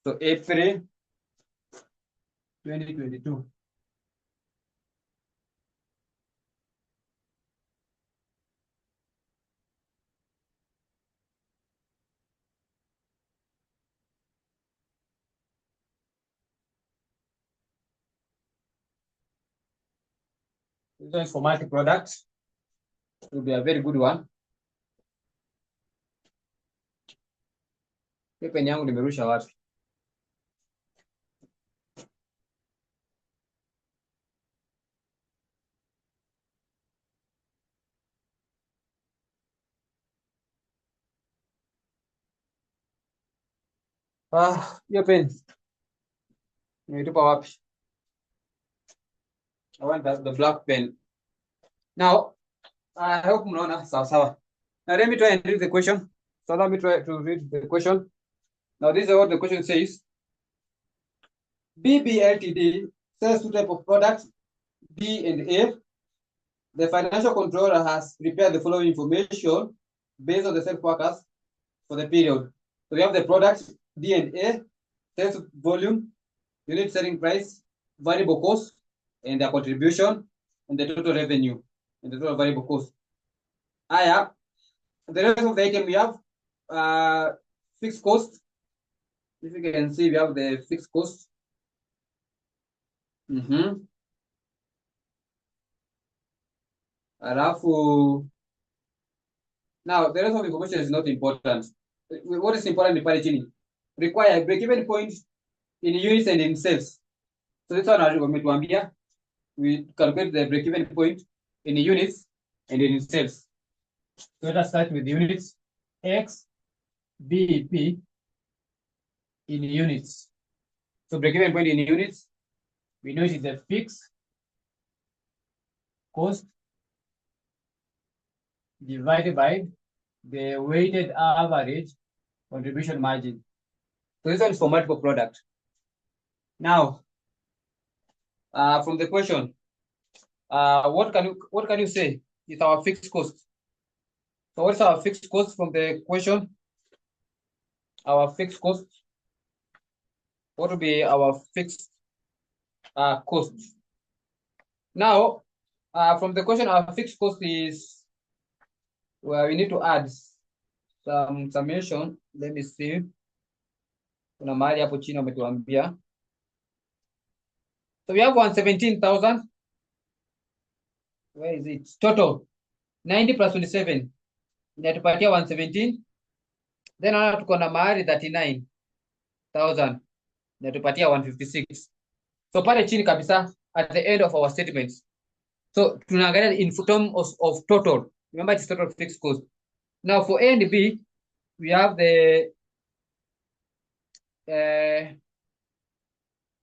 So April 2022. This one is for multi-product. It will be a very good one. Pen yangu nimerusha wapi? Hiyo pen. Nimetupa wapi? I want the black pen. Now, I hope mnaona sawa sawa. Now let me try and read the question. So let me try to read the question. Now this is what the question says. BB Ltd sells two types of products, B and A. The financial controller has prepared the following information based on the sales forecast for the period. So we have the products D and A, sales volume, unit selling price, variable cost, and their contribution, and the total revenue, and the total variable cost. The rest of the item we have fixed cost. If you can see, we have the fixed cost. Alafu, now the rest of the information is not important. What is important in pale chini? Require break-even point in units and in sales. So this one wametuambia we calculate the break-even point in units and in sales. So let us start with units. X, B, P in units. So break-even point in units, we know it is a fixed cost divided by the weighted average contribution margin. So this one is for multiple product. Now, from the question, what can you say is our fixed cost? So what's our fixed cost from the question? Our fixed cost. What will be our fixed cost? Now, from the question, our fixed cost is where we need to add some summation. Let me see. Kuna mahali hapo chini wametuambia. So we have 117,000. Where is it? Total 90 plus 27 inatupatia 117. Then tuko na mahali 39,000 inatupatia 156. So pale chini kabisa at the end of our statements. So tunaangalia in terms of total. Remember it's total fixed cost. Now for A and B, we have the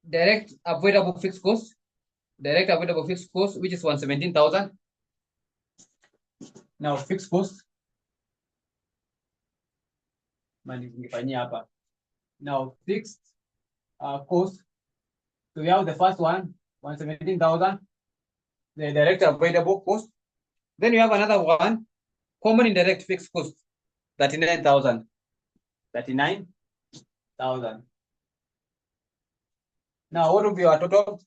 direct avoidable fixed cost. Direct avoidable fixed cost, which is 117,000. Now fixed cost. Now fixed cost. So we have the first one, 117,000. The direct avoidable cost. Then you have another one, common indirect fixed cost, 39,000. 39,000. Now, what will be our total?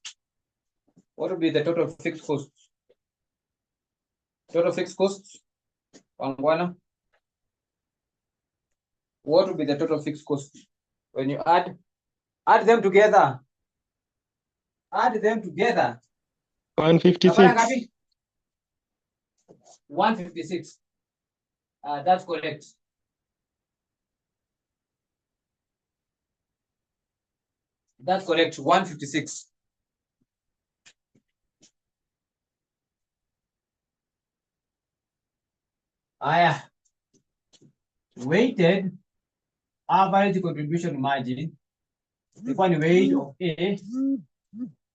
What will be the total fixed cost? Total fixed cost, Wangwana. What will be the total fixed cost? When you add them together. Add them together. 156. 156. That's correct. That's correct. 156. Weighted average contribution margin. The one weight of A.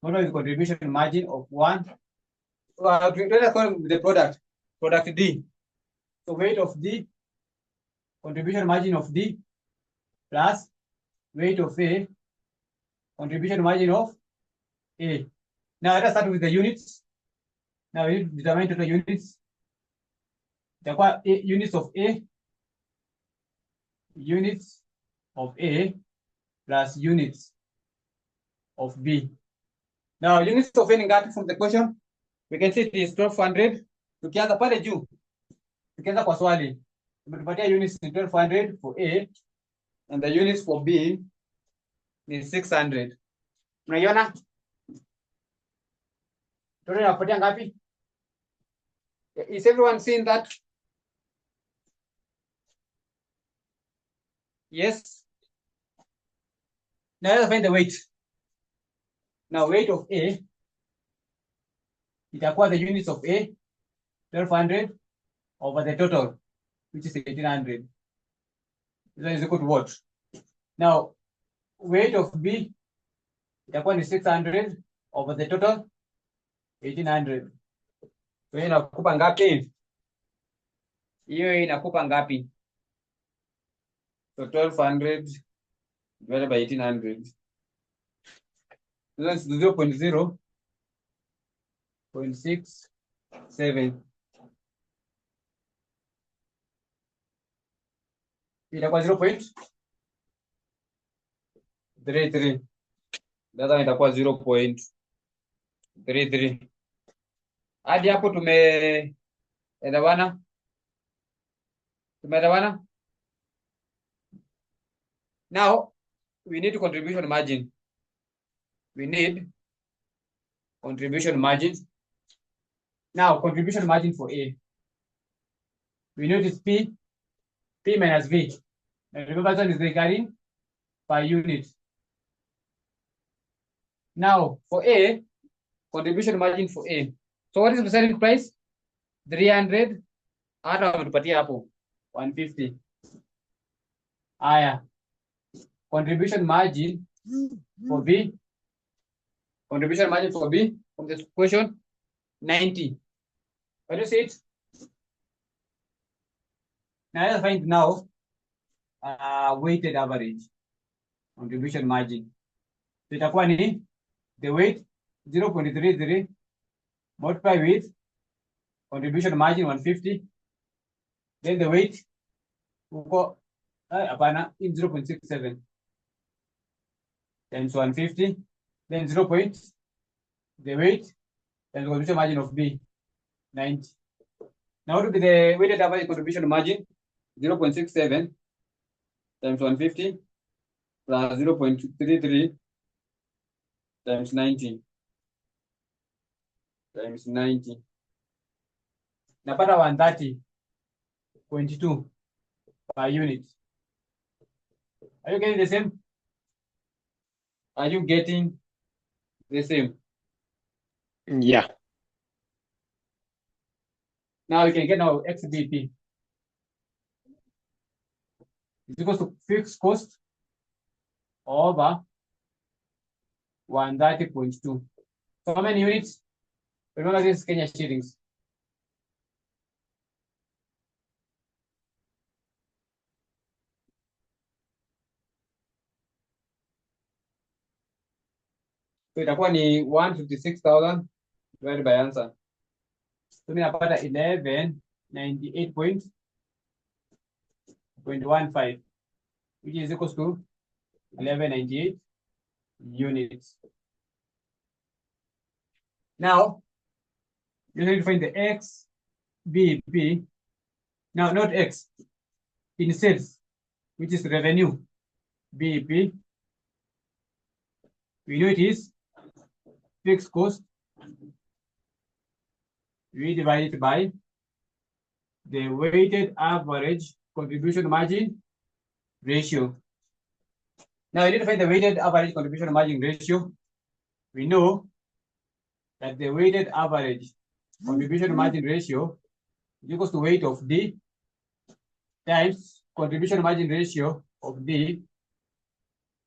What is the contribution margin of 1? Let us call the product D. So weight of D, contribution margin of D, plus weight of A, contribution margin of A. Now let us start with the units. Now we need to determine total units. The units of A, units of A plus units of B. Now units of A ni ngapi from the question? We can see it is 1200. Tukianza pale juu, tukianza kwa swali, tumetupatia units ni 1200 for A and the units for B ni 600. Unaiona? Total inapatia ngapi? Is everyone seeing that? Yes. Now let's find the weight. Now weight of A itakuwa the units of A 1200 over the total, which is 1800. This is equal to what? Now weight of B itakuwa ni 600 over the total 1800. So inakupa ngapi? hiyo inakupa ngapi? So 1200 divided by 1800. So that's 0.0.67. Itakuwa 0.33. Data itakuwa 0.33. Hadi hapo tumeelewana? Tumeelewana? Now we need contribution margin. We need contribution margin. Now contribution margin for A. We know it's P minus V. And remember that is regarding per unit. Now for A, contribution margin for A. So what is the selling price? 300. Hata wametupatia hapo 150. Aya. Contribution margin for B. Contribution margin for B from this question 90. What do you see it? Now let's find now weighted average contribution margin. So itakuwa ni the weight 0.33 multiply with contribution margin 150. Then the weight uko hapana in 0.67 times 150. Then 0. The weight and contribution margin of B 90. Now what will be the weighted average contribution margin? 0.67 times 150 plus 0.33 times 90 times 90. Napata 130.2 per unit. Are you getting the same? Are you getting the same? Yeah. Now we can get now XBP. It's equal to fixed cost over 130.2. So how many units? Remember this is Kenya shillings. So itakuwa ni 156,000 divided by answer. So mimi napata 1198.15, which is equals to 1198 units. Now you need to find the XBP. Now not X in sales, which is revenue. BP. We know it is fixed cost. We divide it by the weighted average contribution margin ratio. Now you need to find the weighted average contribution margin ratio. We know that the weighted average contribution margin ratio is equals to weight of D times contribution margin ratio of D,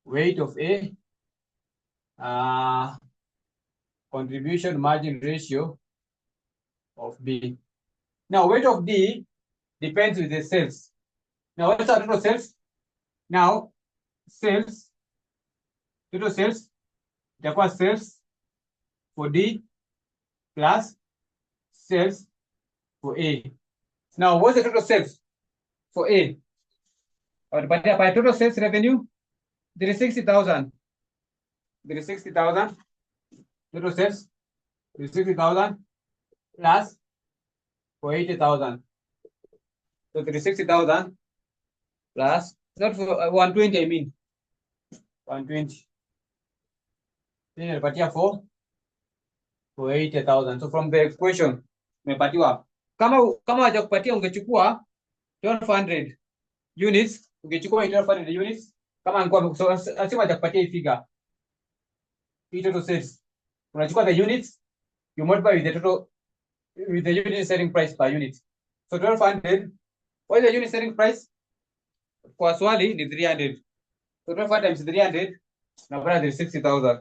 weight of A, contribution margin ratio of B. Now weight of D depends with the sales. Now what's our total sales? Now sales, total sales, itakuwa sales for D plus sales for A. Now what's the total sales for A? But by total sales revenue, there is 60,000. There is 60,000. Total sales, there is 60,000 plus for 80,000. So there is 60,000 plus, not for 120, I mean. 120. Then nimepatia for 80,000. So from the equation, nimepatiwa. Kama hajakupatia ungechukua 1200 units, ungechukua 1200 units. Kama angekuwa so asema hajakupatia hii figure. Hii total sales. Unachukua the units, you multiply with the total with the unit selling price per unit. So 1200, what is the unit selling price? Kwa swali ni 300. So 1200 times 300, napata there is 60,000.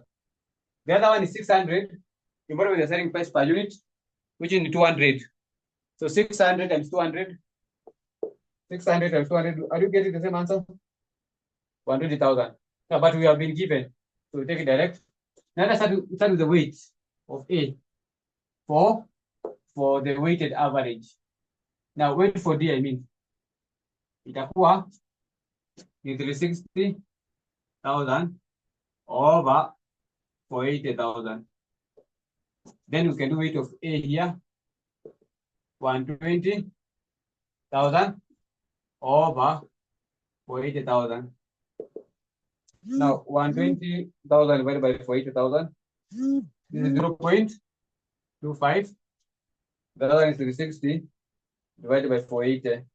The other one is 600. You multiply with the selling price per unit, which is 200. So 600 times 200, 600 times 200. Are you getting the same answer? 120,000. No, but we have been given. So we take it direct. Now let's start with the weight of A for the weighted average. Now weight for D, I mean, itakuwa ni 360,000 over 480,000. Then we can do weight of A here, 120,000 over 480,000. Now 120,000 divided by 480,000. This is 0.25. The other is 360 divided by 480.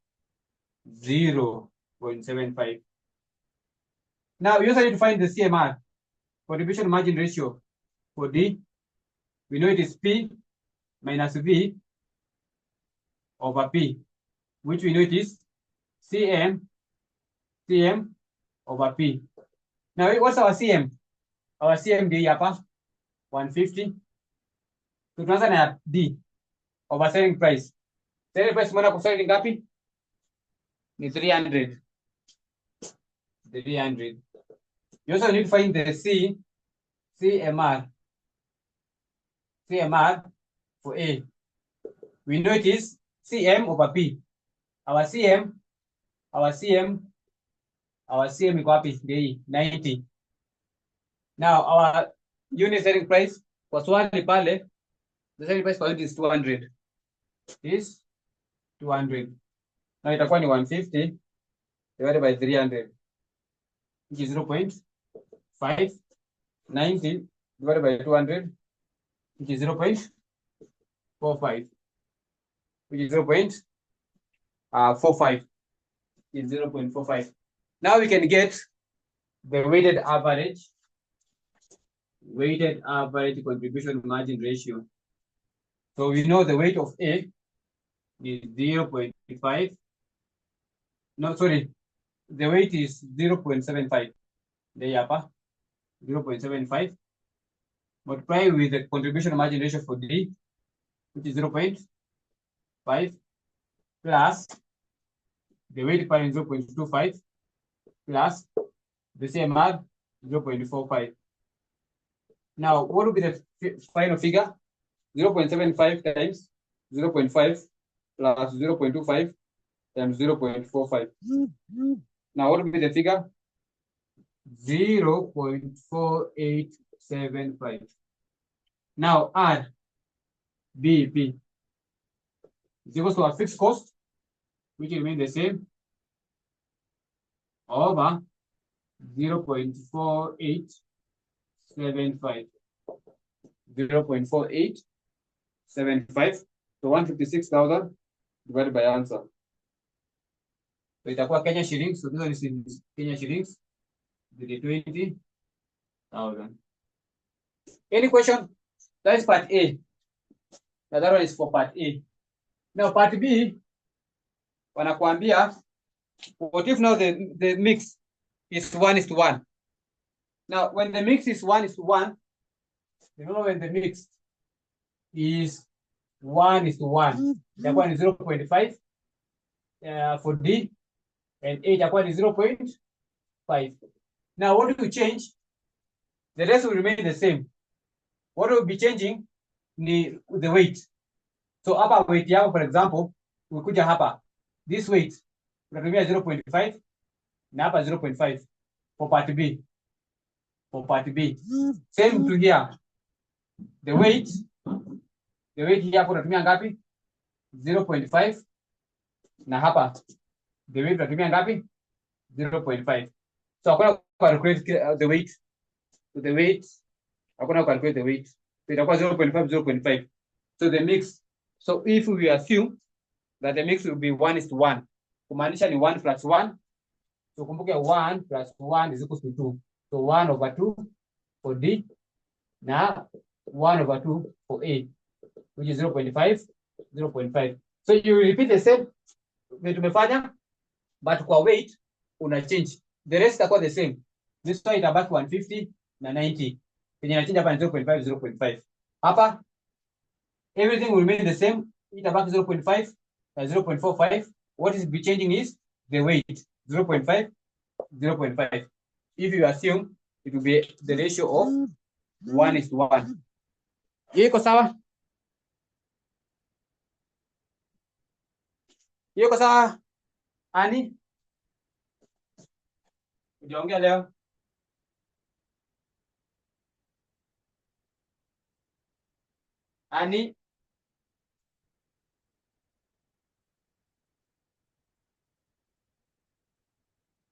0.75. Now you also need to find the CMR, contribution margin ratio, for D. We know it is P minus V over P, which we know it is CM over P. Now what's our CM? Our CM D hapa 150. So tunaanza na D over selling price. Selling price mwana kwa selling ngapi? Ni 300. 300. You also need to find the CMR for A. We know it is CM over P. Our CM iko wapi? 90. Now our unit selling price for swali pale, the selling price for unit is 200. Is 200. Now itakuwa ni 150 divided by 300, which is 0.5. 90 divided by 200, which is 0.45, which is 0.45. Is 0.45. Now we can get the weighted average contribution margin ratio. So we know the weight of A is 0.5. No, sorry, the weight is 0.75. There hapa 0.75 multiply with the contribution margin ratio for D, which is 0.5, plus the weight part is 0.25, plus the CMR 0.45. Now, what will be the final figure? 0.75 times 0.5 plus 0.25 times 0.45. Now, what will be the figure? 0.4875. Now add BP is equal to our fixed cost, which will remain the same, over 0.4875. 0.4875. So 156,000 divided by answer. So itakuwa Kenya shillings. So this is Kenya shillings. 20,000. Any question? That is part A. The other one is for part A. Now part B, wanakuambia, what if now the mix is 1:1? Now when the mix is 1:1, remember when the mix is 1:1, itakuwa ni 0.5 for D, and A itakuwa ni 0.5. Now what do you change? The rest will remain the same. What will be changing the weight. So hapa weight yako, for example, ukuja hapa, this weight unatumia 0.5 na hapa 0.5 for part B. For part B, same to here. The weight here hapo unatumia ngapi? 0.5 na hapa the weight unatumia ngapi? 0.5. So hakuna calculate the weight. So the weight, hakuna calculate the weight. So itakuwa 0.5, 0.5. So the mix. So if we assume that the mix will be 1:1, kumaanisha ni 1 plus 1. So kumbuke 1 plus 1 is equal to 2. So 1/2 for D, na 1/2 for A, which is 0.5, 0.5. So you repeat the same tumefanya, but kwa weight una change. The rest itakuwa the same. This one itabaki 150 na 90. Penye na change hapa ni 0.5, 0.5. Hapa everything will remain the same. Itabaki 0.5 na 0.45. What is be changing is the weight 0.5, 0.5. If you assume it will be the ratio of 1:1. Hiyo iko sawa? Hiyo iko sawa? Ani? Ujaongea leo? Ani?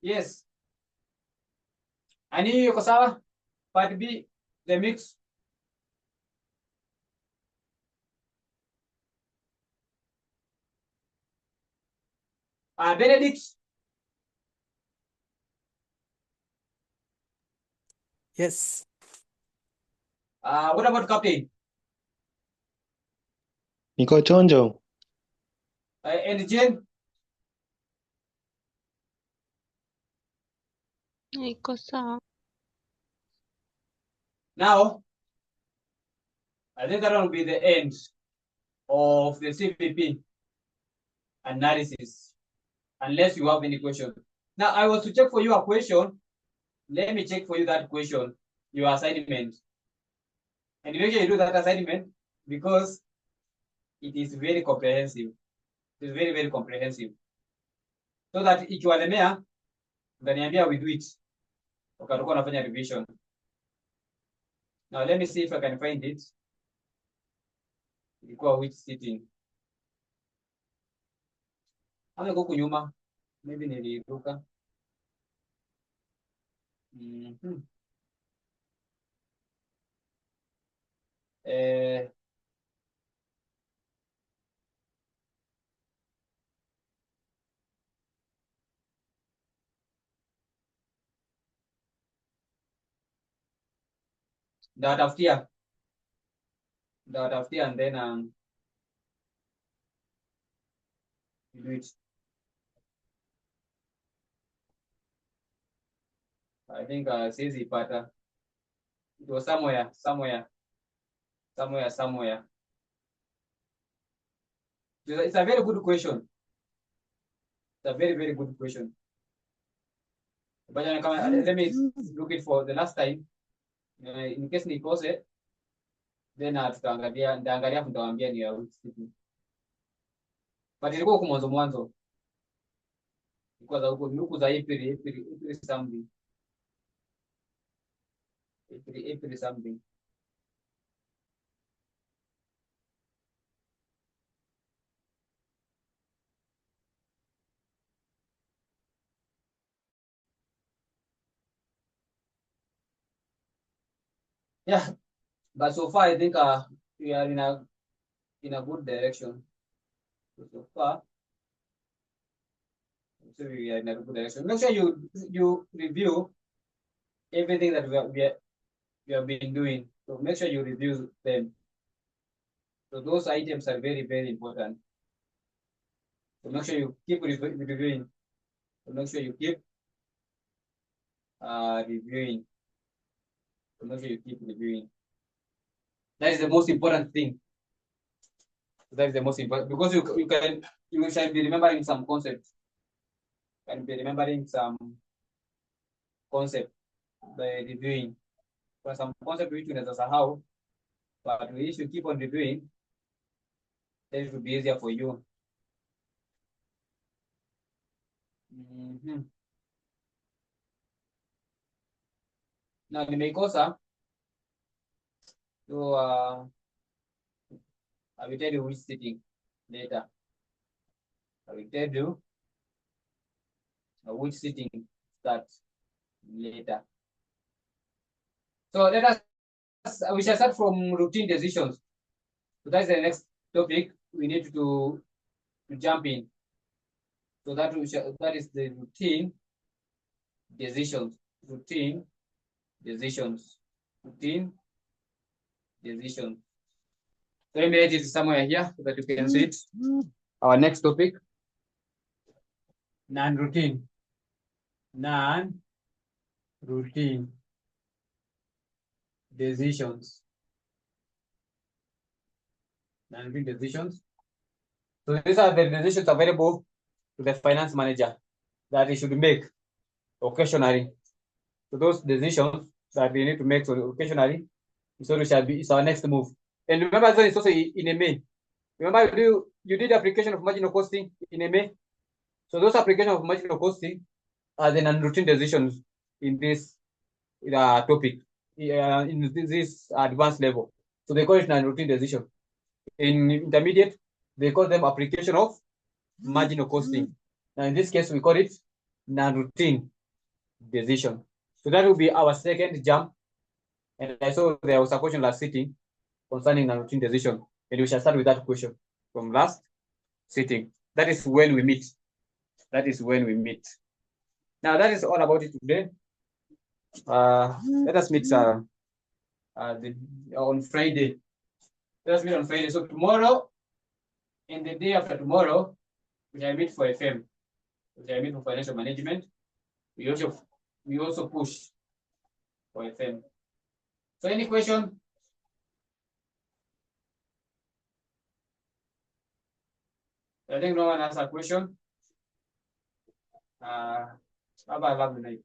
Yes. Ani hiyo iko sawa? Part B, the mix. Benedict? Yes. What about captain? Niko chonjo. And Jane? Iko sawa. Now, I think that will be the end of the CVP analysis, unless you have any question. Now, I was to check for you a question. Let me check for you that question, your assignment. And make sure you do that assignment because it is very comprehensive. It is very, very comprehensive. So that ikiwalemea, utaniambia we do it. Ukatoka unafanya revision. Now, let me see if I can find it. Ilikuwa which sitting? Ama iko huku nyuma? Maybe niliruka. Ndawatafutia and then do it. I think siwezi ipata. It was somewhere. It's a very good question. It's a very, very good question. But let me look it for the last time. In case nikose, then nitaangalia nitawaambia ni ya which city. But ilikuwa huku mwanzo. Ilikuwa za huku za April something. April something. Yeah, but so far I think we are in a good direction. So far, so we are in a good direction. Make sure you review everything that we have been doing. So make sure you review them. So those items are very, very important. So make sure you keep reviewing. So make sure you keep reviewing. So make sure you keep reviewing. That is the most important thing. That is the most important because you shall be remembering some concepts. Can be remembering some concept by reviewing. For some concept which unaweza sahau, but we should keep on reviewing. Then it will be easier for you. Now nimeikosa. So I will tell you which sitting later. I will tell you which sitting starts later. So we shall start from routine decisions. So that's the next topic we need to jump in. So that is the routine decisions. Routine decisions. So let me write it somewhere here so that you can see it. Our next topic, non-routine. Non-routine decisions. Non-routine decisions. So these are the decisions available to the finance manager. that they should make occasionally. So those decisions that they need to make occasionally, so it shall be it's our next move. And remember, it's also in a May. Remember, you did application of marginal costing in a May. So those applications of marginal costing are the non-routine decisions in this topic, in this advanced level. So they call it non-routine decision. In intermediate, they call them application of marginal costing. Now in this case, we call it non-routine decision. So that will be our second jump. And I saw there was a question last sitting concerning non-routine decision. And we shall start with that question from last sitting. That is when we meet. That is when we meet. Now that is all about it today. Let us meet on Friday. Let us meet on Friday. So tomorrow and the day after tomorrow, we shall meet for FM. We shall meet for financial management. We also push for FM. So any question? I think no one has a question. Have a lovely night.